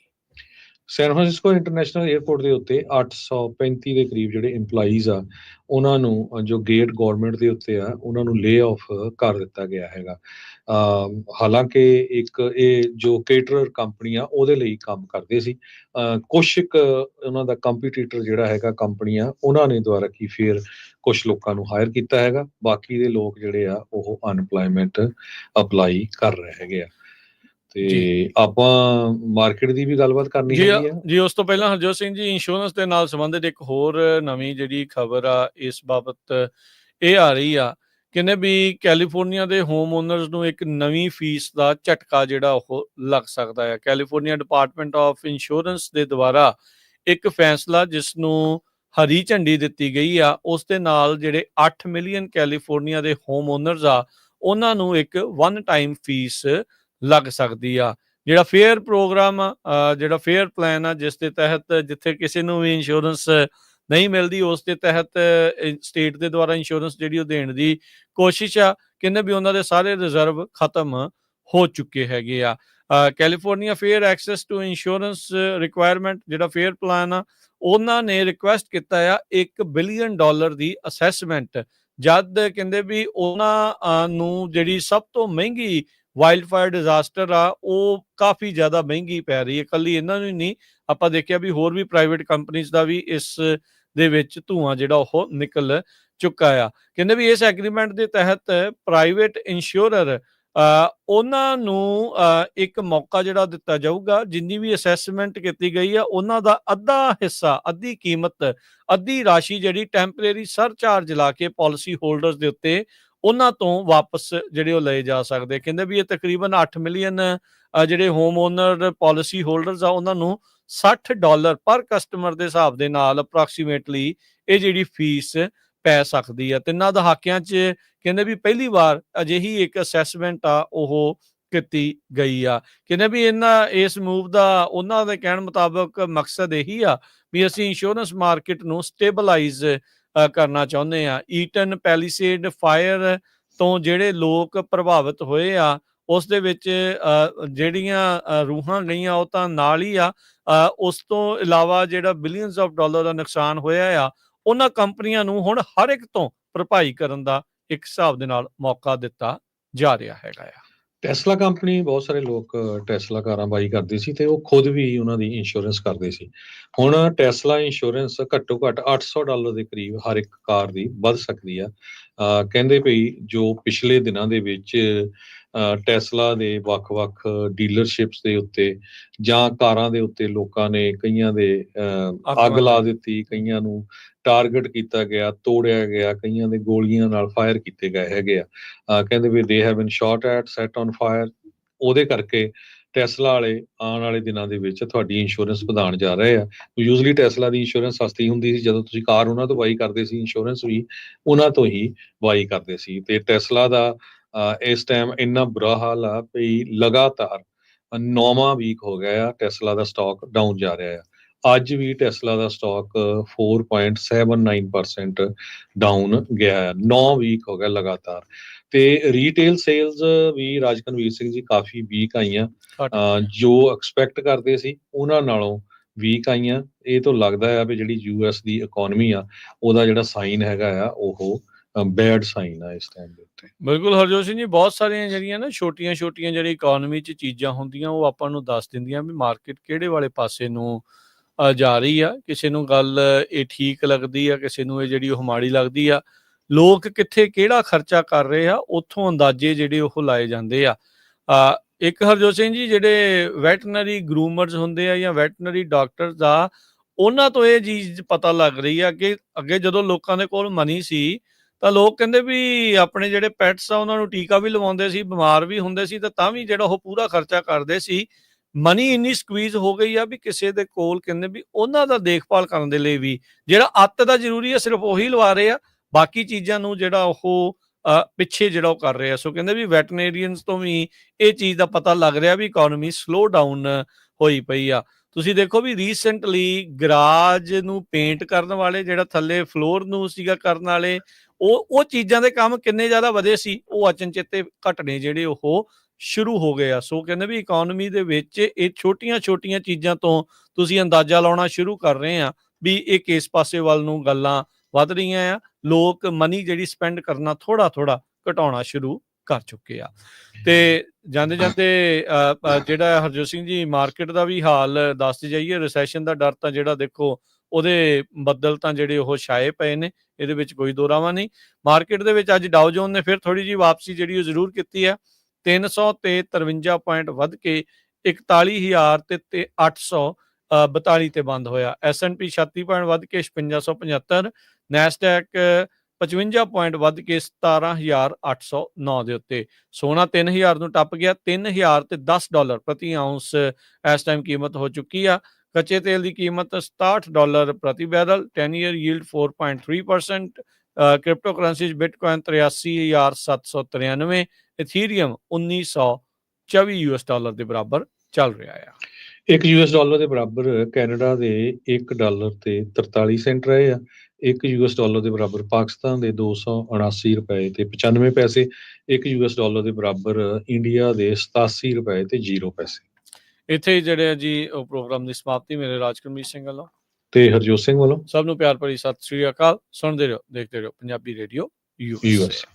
ਸੈਨ ਫਰਾਂਸਿਸਕੋ ਇੰਟਰਨੈਸ਼ਨਲ 에ਅਰਪੋਰਟ ਦੇ ਉੱਤੇ 835 ਦੇ ਕਰੀਬ ਜਿਹੜੇ EMPLOYEES ਆ, ਉਹਨਾਂ ਨੂੰ ਜੋ ਗੇਟ ਗਵਰਨਮੈਂਟ ਦੇ ਉੱਤੇ ਆ, ਉਹਨਾਂ ਨੂੰ ਲੇ ਆਫ ਕਰ ਦਿੱਤਾ ਗਿਆ ਹੈਗਾ। ਹਾਲਾਂਕਿ ਇੱਕ ਇਹ ਜੋ ਕੇਟਰਰ ਕੰਪਨੀ ਆ ਉਹਦੇ ਲਈ ਕੰਮ ਕਰਦੇ ਸੀ, ਕੁਛ ਇੱਕ ਉਹਨਾਂ ਦਾ ਕੰਪੀਟੀਟਰ ਜਿਹੜਾ ਹੈਗਾ ਕੰਪਨੀਆਂ, ਉਹਨਾਂ ਨੇ ਦੁਆਰਾ ਕੀ ਫਿਰ ਕੁਛ ਲੋਕਾਂ ਨੂੰ ਹਾਇਰ ਕੀਤਾ ਹੈਗਾ। ਬਾਕੀ ਦੇ ਲੋਕ ਜਿਹੜੇ ਆ ਉਹ ਅਨਪਲਾਇਮੈਂਟ ਅਪਲਾਈ ਕਰ ਰਹੇ ਹੈਗੇ ਆ। ਤੇ ਆਪਾਂ ਮਾਰਕੀਟ ਦੀ ਵੀ ਗੱਲਬਾਤ ਕਰਨੀ ਹੈਗੀ ਆ ਜੀ। ਉਸ ਤੋਂ ਪਹਿਲਾਂ ਹਰਜੋਤ ਸਿੰਘ ਜੀ, ਇੰਸ਼ੋਰੈਂਸ ਦੇ ਨਾਲ ਸੰਬੰਧਿਤ ਇੱਕ ਹੋਰ ਨਵੀਂ ਜਿਹੜੀ ਖਬਰ ਆ ਇਸ ਬਾਬਤ ਇਹ ਆ ਰਹੀ ਆ, ਕਹਿੰਦੇ ਵੀ ਕੈਲੀਫੋਰਨੀਆ ਦੇ ਹੋਮ ਓਨਰਸ ਨੂੰ ਇੱਕ ਨਵੀਂ ਫੀਸ ਦਾ ਝਟਕਾ ਜਿਹੜਾ ਉਹ ਲੱਗ ਸਕਦਾ ਹੈ। ਕੈਲੀਫੋਰਨੀਆ ਡਿਪਾਰਟਮੈਂਟ ਆਫ ਇੰਸ਼ੋਰੈਂਸ ਦੇ ਦੁਆਰਾ ਇੱਕ ਫੈਸਲਾ ਜਿਸ ਨੂੰ ਹਰੀ ਝੰਡੀ ਦਿੱਤੀ ਗਈ ਆ, ਉਸ ਦੇ ਨਾਲ ਜਿਹੜੇ 8 ਮਿਲੀਅਨ ਕੈਲੀਫੋਰਨੀਆ ਦੇ ਹੋਮ ਓਨਰਸ ਆ, ਉਹਨਾਂ ਨੂੰ ਇੱਕ ਵਨ ਟਾਈਮ ਫੀਸ ਲੱਗ ਸਕਦੀ ਆ। ਜਿਹੜਾ ਫੇਅਰ ਪ੍ਰੋਗਰਾਮ ਆ, ਜਿਹੜਾ ਫੇਅਰ ਪਲਾਨ ਆ, ਜਿਸ ਦੇ ਤਹਿਤ ਜਿੱਥੇ ਕਿਸੇ ਨੂੰ ਵੀ ਇੰਸ਼ੋਰੈਂਸ ਨਹੀਂ ਮਿਲਦੀ, ਉਸ ਦੇ ਤਹਿਤ ਸਟੇਟ ਦੇ ਦੁਆਰਾ ਇੰਸ਼ੋਰੈਂਸ ਜਿਹੜੀ ਉਹ ਦੇਣ ਦੀ ਕੋਸ਼ਿਸ਼ ਆ। ਕਹਿੰਦੇ ਵੀ ਉਹਨਾਂ ਦੇ ਸਾਰੇ ਰਿਜ਼ਰਵ ਖਤਮ ਹੋ ਚੁੱਕੇ ਹੈਗੇ ਆ। California fair access to insurance requirement ਜਿਹੜਾ ਫੇਅਰ ਪਲਾਨ ਆ, ਉਹਨਾਂ ਨੇ ਰਿਕੁਐਸਟ ਕੀਤਾ ਆ $1 ਬਿਲੀਅਨ ਦੀ ਅਸੈਸਮੈਂਟ, ਜਦ ਕਹਿੰਦੇ ਵੀ ਉਹਨਾਂ ਨੂੰ ਜਿਹੜੀ ਸਭ ਤੋਂ ਮਹਿੰਗੀ ਵਾਈਲਡ ਫਾਇਰ ਡਿਜ਼ਾਸਟਰ ਆ ਉਹ ਕਾਫੀ ਜ਼ਿਆਦਾ ਮਹਿੰਗੀ ਪੈ ਰਹੀ ਹੈ। ਇਕੱਲੀ ਇਹਨਾਂ ਨੂੰ ਹੀ ਨਹੀਂ, ਆਪਾਂ ਦੇਖਿਆ ਵੀ ਹੋਰ ਵੀ ਪ੍ਰਾਈਵੇਟ ਕੰਪਨੀਜ਼ ਦਾ ਵੀ ਇਸ ਦੇ ਵਿੱਚ ਧੂਆਂ ਜਿਹੜਾ ਉਹ ਨਿਕਲ ਚੁੱਕਾ ਆ। ਕਹਿੰਦੇ ਵੀ ਇਸ ਐਗਰੀਮੈਂਟ ਦੇ ਤਹਿਤ ਪ੍ਰਾਈਵੇਟ ਇੰਸ਼ੋਰਰ ਉਹਨਾਂ ਨੂੰ ਇੱਕ ਮੌਕਾ ਜਿਹੜਾ ਦਿੱਤਾ ਜਾਊਗਾ, ਜਿੰਨੀ ਵੀ ਅਸੈਸਮੈਂਟ ਕੀਤੀ ਗਈ ਆ ਉਹਨਾਂ ਦਾ ਅੱਧਾ ਹਿੱਸਾ, ਅੱਧੀ ਕੀਮਤ, ਅੱਧੀ ਰਾਸ਼ੀ ਜਿਹੜੀ ਟੈਂਪਰੇਰੀ ਸਰਚਾਰਜ ਲਾ ਕੇ ਪਾਲਿਸੀ ਹੋਲਡਰਸ ਦੇ ਉੱਤੇ ਉਹਨਾਂ ਤੋਂ ਵਾਪਸ ਜਿਹੜੇ ਉਹ ਲਏ ਜਾ ਸਕਦੇ। ਕਹਿੰਦੇ ਵੀ ਇਹ ਤਕਰੀਬਨ 8 ਮਿਲੀਅਨ ਜਿਹੜੇ ਹੋਮ ਓਨਰ ਪਾਲਿਸੀ ਹੋਲਡਰਸ ਆ, ਉਹਨਾਂ ਨੂੰ $60 ਪਰ ਕਸਟਮਰ ਦੇ ਹਿਸਾਬ ਦੇ ਨਾਲ ਅਪਰੋਕਸੀਮੇਟਲੀ ਇਹ ਜਿਹੜੀ ਫੀਸ ਪੈ ਸਕਦੀ ਆ। ਤਿੰਨਾਂ ਦਹਾਕਿਆਂ 'ਚ ਕਹਿੰਦੇ ਵੀ ਪਹਿਲੀ ਵਾਰ ਅਜਿਹੀ ਇੱਕ ਅਸੈਸਮੈਂਟ ਆ ਉਹ ਕੀਤੀ ਗਈ ਆ। ਕਹਿੰਦੇ ਵੀ ਇਸ ਮੂਵ ਦਾ ਉਹਨਾਂ ਦੇ ਕਹਿਣ ਮੁਤਾਬਕ ਮਕਸਦ ਇਹੀ ਆ ਵੀ ਅਸੀਂ ਇੰਸ਼ੋਰੈਂਸ ਮਾਰਕੀਟ ਨੂੰ ਸਟੇਬਲਾਈਜ਼ ਕਰਨਾ ਚਾਹੁੰਦੇ ਆ। ਈਟਨ ਪੈਲੀਸੇਡ ਫਾਇਰ ਤੋਂ ਜਿਹੜੇ ਲੋਕ ਪ੍ਰਭਾਵਿਤ ਹੋਏ ਆ, ਉਸ ਦੇ ਵਿੱਚ ਜਿਹੜੀਆਂ ਰੂਹਾਂ ਗਈਆਂ ਉਹ ਤਾਂ ਨਾਲ ਹੀ ਆ। ਉਸ ਤੋਂ ਇਲਾਵਾ ਜਿਹੜਾ ਬਿਲੀਅਨਸ ਆਫ ਡਾਲਰ ਦਾ ਨੁਕਸਾਨ ਹੋਇਆ ਆ, ਉਹਨਾਂ ਕੰਪਨੀਆਂ ਨੂੰ ਹੁਣ ਹਰ ਇੱਕ ਤੋਂ ਭਰਪਾਈ ਕਰਨ ਦਾ ਇੱਕ ਹਿਸਾਬ ਦੇ ਨਾਲ ਮੌਕਾ ਦਿੱਤਾ ਜਾ ਰਿਹਾ ਹੈਗਾ ਆ। ਟੈਸਲਾ ਕੰਪਨੀ, ਬਹੁਤ ਸਾਰੇ ਲੋਕ ਟੈਸਲਾ ਕਾਰਾਂ ਬਾਈ ਕਰਦੇ ਸੀ ਤੇ ਉਹ ਖੁਦ ਵੀ ਉਹਨਾਂ ਦੀ ਇੰਸ਼ੋਰੈਂਸ ਕਰਦੇ ਸੀ। ਹੁਣ ਟੈਸਲਾ ਇੰਸ਼ੋਰੈਂਸ ਘੱਟੋ ਘੱਟ $800 ਦੇ ਕਰੀਬ ਹਰ ਇੱਕ ਕਾਰ ਦੀ ਵੱਧ ਸਕਦੀ ਆ। ਕਹਿੰਦੇ ਵੀ ਜੋ ਪਿਛਲੇ ਦਿਨਾਂ ਦੇ ਵਿੱਚ ਟੈਸਲਾ ਦੇ ਵੱਖ-ਵੱਖ ਡੀਲਰਸ਼ਿਪਸ ਦੇ ਉੱਤੇ ਜਾਂ ਕਾਰਾਂ ਦੇ ਉੱਤੇ ਲੋਕਾਂ ਨੇ ਕਈਆਂ ਦੇ ਅੱਗ ਲਾ ਦਿੱਤੀ, ਕਈਆਂ ਨੂੰ ਟਾਰਗੇਟ ਕੀਤਾ ਗਿਆ, ਤੋੜਿਆ ਗਿਆ, ਕਈਆਂ ਦੇ ਗੋਲੀਆਂ ਨਾਲ ਫਾਇਰ ਕੀਤੇ ਗਏ ਹੈਗੇ ਆ। ਕਹਿੰਦੇ ਵੀ they have been shot at, set on fire. ਉਹਦੇ ਕਰਕੇ ਟੈਸਲਾ ਵਾਲੇ ਆਉਣ ਵਾਲੇ ਦਿਨਾਂ ਦੇ ਵਿੱਚ ਤੁਹਾਡੀ ਇੰਸ਼ੋਰੈਂਸ ਵਧਾਉਣ ਜਾ ਰਹੇ ਆ। ਯੂਜ਼ਲੀ ਟੈਸਲਾ ਦੀ ਇੰਸ਼ੋਰੈਂਸ ਸਸਤੀ ਹੁੰਦੀ ਸੀ, ਜਦੋਂ ਤੁਸੀਂ ਕਾਰ ਉਹਨਾਂ ਤੋਂ ਬਾਈ ਕਰਦੇ ਸੀ, ਇੰਸ਼ੋਰੈਂਸ ਵੀ ਉਹਨਾਂ ਤੋਂ ਹੀ ਬਾਈ ਕਰਦੇ ਸੀ। ਤੇ ਟੈਸਲਾ ਦਾ ਇਸ ਟਾਈਮ ਇੰਨਾ ਬੁਰਾ ਹਾਲ ਆ ਵੀ ਲਗਾਤਾਰ 9ਵਾਂ ਵੀਕ ਹੋ ਗਿਆ ਆ ਟੈਸਲਾ ਦਾ ਸਟਾਕ ਡਾਊਨ ਜਾ ਰਿਹਾ ਆ। ਅੱਜ ਵੀ ਟੈਸਲਾ ਦਾ ਸਟਾਕ 4.79% ਡਾਊਨ ਗਿਆ ਹੈ। 9 ਵੀਕ ਹੋ ਗਿਆ ਲਗਾਤਾਰ। ਤੇ ਰੀਟੇਲ ਸੇਲਸ ਵੀ ਰਾਜਕਨਵੀਰ ਸਿੰਘ ਜੀ ਕਾਫੀ ਵੀਕ ਆਈਆਂ, ਜੋ ਐਕਸਪੈਕਟ ਕਰਦੇ ਸੀ ਉਹਨਾਂ ਨਾਲੋਂ ਵੀਕ ਆਈਆਂ। ਇਹ ਤੋਂ ਲੱਗਦਾ ਆ ਵੀ ਜਿਹੜੀ ਯੂਐਸ ਦੀ ਇਕਨੋਮੀ ਆ ਉਹਦਾ ਜਿਹੜਾ ਸਾਈਨ ਹੈਗਾ ਆ ਉਹ ਬੈਡ ਸਾਈਨ ਆ ਇਸ ਟਾਈਮ ਦੇ ਉੱਤੇ। ਬਿਲਕੁਲ ਹਰਜੋਤ ਸਿੰਘ ਜੀ, ਬਹੁਤ ਸਾਰੀਆਂ ਜਿਹੜੀਆਂ ਨਾ ਛੋਟੀਆਂ ਜਿਹੜੀ ਇਕਨੋਮੀ 'ਚ ਚੀਜ਼ਾਂ ਹੁੰਦੀਆਂ ਉਹ ਆਪਾਂ ਨੂੰ ਦੱਸ ਦਿੰਦੀਆਂ ਵੀ ਮਾਰਕੀਟ ਕਿਹੜੇ ਵਾਲੇ ਪਾਸੇ ਨੂੰ ਜਾ ਰਹੀ ਆ। ਕਿਸੇ ਨੂੰ ਗੱਲ ਇਹ ਠੀਕ ਲੱਗਦੀ ਆ, ਕਿਸੇ ਨੂੰ ਇਹ ਜਿਹੜੀ ਉਹ ਮਾੜੀ ਲੱਗਦੀ ਆ। ਲੋਕ ਕਿੱਥੇ ਕਿਹੜਾ ਖਰਚਾ ਕਰ ਰਹੇ ਆ, ਉੱਥੋਂ ਅੰਦਾਜ਼ੇ ਜਿਹੜੇ ਉਹ ਲਾਏ ਜਾਂਦੇ ਆ। ਇੱਕ ਹਰਜੋਤ ਸਿੰਘ ਜੀ, ਜਿਹੜੇ ਵੈਟਰਨਰੀ ਗਰੂਮਰਸ ਹੁੰਦੇ ਆ ਜਾਂ ਵੈਟਰਨਰੀ ਡਾਕਟਰਸ ਆ, ਉਹਨਾਂ ਤੋਂ ਇਹ ਚੀਜ਼ ਪਤਾ ਲੱਗ ਰਹੀ ਆ ਕਿ ਅੱਗੇ ਜਦੋਂ ਲੋਕਾਂ ਦੇ ਕੋਲ ਮਨੀ ਸੀ ਤਾਂ ਲੋਕ ਕਹਿੰਦੇ ਵੀ ਆਪਣੇ ਜਿਹੜੇ ਪੈਟਸ ਆ ਉਹਨਾਂ ਨੂੰ ਟੀਕਾ ਵੀ ਲਵਾਉਂਦੇ ਸੀ, ਬਿਮਾਰ ਵੀ ਹੁੰਦੇ ਸੀ, ਤਾਂ ਵੀ ਜਿਹੜਾ ਉਹ ਪੂਰਾ ਖਰਚਾ ਕਰਦੇ ਸੀ। ਮਨੀ ਇੰਨੀ ਸਕਵੀਜ਼ ਹੋ ਗਈ ਆ ਵੀ ਕਿਸੇ ਦੇ ਕੋਲ ਕਹਿੰਦੇ ਵੀ ਉਹਨਾਂ ਦਾ ਦੇਖਭਾਲ ਕਰਨ ਦੇ ਲਈ ਵੀ ਜਿਹੜਾ ਅੱਤ ਦਾ ਜ਼ਰੂਰੀ ਆ ਸਿਰਫ ਉਹੀ ਲਵਾ ਰਹੇ ਆ, ਬਾਕੀ ਚੀਜ਼ਾਂ ਨੂੰ ਜਿਹੜਾ ਉਹ ਪਿੱਛੇ ਜਿਹੜਾ ਉਹ ਕਰ ਰਹੇ ਆ। ਸੋ ਕਹਿੰਦੇ ਵੀ ਵੈਟਰਨੇਰੀਅਨਸ ਤੋਂ ਵੀ ਇਹ ਚੀਜ਼ ਦਾ ਪਤਾ ਲੱਗ ਰਿਹਾ ਵੀ ਇਕਨੋਮੀ ਸਲੋ ਡਾਊਨ ਹੋਈ ਪਈ ਆ। ਤੁਸੀਂ ਦੇਖੋ ਵੀ ਰੀਸੈਂਟਲੀ ਗਰਾਜ ਨੂੰ ਪੇਂਟ ਕਰਨ ਵਾਲੇ, ਜਿਹੜਾ ਥੱਲੇ ਫਲੋਰ ਨੂੰ ਸੀਗਾ ਕਰਨ ਵਾਲੇ, ਉਹ ਚੀਜ਼ਾਂ ਦੇ ਕੰਮ ਕਿੰਨੇ ਜ਼ਿਆਦਾ ਵਧੇ ਸੀ, ਉਹ ਅਚਨਚੇਤੇ ਘਟਣੇ ਜਿਹੜੇ ਉਹ ਸ਼ੁਰੂ ਹੋ ਗਏ ਆ। ਸੋ ਕਹਿੰਦੇ ਵੀ ਇਕਨੋਮੀ ਦੇ ਵਿੱਚ ਇਹ ਛੋਟੀਆਂ ਚੀਜ਼ਾਂ ਤੋਂ ਤੁਸੀਂ ਅੰਦਾਜ਼ਾ ਲਾਉਣਾ ਸ਼ੁਰੂ ਕਰ ਰਹੇ ਆ ਵੀ ਇਹ ਕਿਸ ਪਾਸੇ ਵੱਲ ਨੂੰ ਗੱਲਾਂ ਵੱਧ ਰਹੀਆਂ ਆ। ਲੋਕ ਮਨੀ ਜਿਹੜੀ ਸਪੈਂਡ ਕਰਨਾ ਥੋੜਾ ਘਟਾਉਣਾ ਸ਼ੁਰੂ ਕਰ ਚੁੱਕੇ ਆ। ਤੇ ਜਾਂਦੇ ਜਿਹੜਾ ਹਰਜੋਤ ਸਿੰਘ ਜੀ ਮਾਰਕੀਟ ਦਾ ਵੀ ਹਾਲ ਦੱਸਦੇ ਜਾਈਏ। ਰਿਸੈਸ਼ਨ ਦਾ ਡਰ ਤਾਂ ਜਿਹੜਾ ਦੇਖੋ ਉਹਦੇ ਬੱਦਲ ਤਾਂ ਜਿਹੜੇ ਉਹ ਛਾਏ ਪਏ ਨੇ, ਇਹਦੇ ਵਿੱਚ ਕੋਈ ਦੋ ਰਾਵਾਂ ਨਹੀਂ। ਮਾਰਕੀਟ ਦੇ ਵਿੱਚ ਅੱਜ ਡਾਓ ਜੋਨ ਨੇ ਫਿਰ ਥੋੜੀ ਜਿਹੀ ਵਾਪਸੀ ਜਿਹੜੀ ਉਹ ਜ਼ਰੂਰ ਕੀਤੀ ਹੈ। 353 ਪੁਆਇੰਟ ਵੱਧ ਕੇ 41,842 ਤੇ ਬੰਦ ਹੋਇਆ। S&P 36 ਪੁਆਇੰਟ ਵੱਧ ਕੇ 5675, ਨੈਸਡੈਕ 55 ਪੁਆਇੰਟ ਵੱਧ ਕੇ 17,809 ਦੇ ਉੱਤੇ। ਸੋਨਾ 3,000 ਨੂੰ ਟੱਪ ਗਿਆ। $3,010 ਪ੍ਰਤੀ ਆਉਂਸ ਇਸ ਟਾਈਮ ਕੀਮਤ ਹੋ ਚੁੱਕੀ ਆ। ਕੱਚੇ ਤੇਲ ਦੀ ਕੀਮਤ $67 ਪ੍ਰਤੀ barrel. 10 year yield 4.3%। Crypto currencies Bitcoin 83,793, ਇਥੀਰੀਅਮ $1924 ਦੇ ਬਰਾਬਰ ਚੱਲ ਰਿਹਾ ਆ। $1 ਦੇ ਬਰਾਬਰ ਕੈਨੇਡਾ ਦੇ $1 ਤੇ 43 ਸੈਂਟ ਰਹੇ ਆ। $1 ਦੇ ਬਰਾਬਰ ਪਾਕਿਸਤਾਨ ਦੇ 279 ਰੁਪਏ ਤੇ 95 ਪੈਸੇ। $1 ਦੇ ਬਰਾਬਰ ਇੰਡੀਆ ਦੇ 87 ਰੁਪਏ ਤੇ 0 ਪੈਸੇ। ਇੱਥੇ ਜਿਹੜੇ ਜੀ ਉਹ ਪ੍ਰੋਗਰਾਮ ਦੀ ਸਮਾਪਤੀ ਮੇਰੇ ਰਾਜਕਰਮੀਤ ਸਿੰਘ ਵੱਲੋਂ ਤੇ ਹਰਜੋਤ ਸਿੰਘ ਵੱਲੋਂ ਸਭ ਨੂੰ ਪਿਆਰ ਭਰੀ ਸਤਿ ਸ੍ਰੀ ਅਕਾਲ। ਸੁਣਦੇ ਰਹੋ, ਦੇਖਦੇ ਰਹੋ ਪੰਜਾਬੀ ਰੇਡੀਓ USA।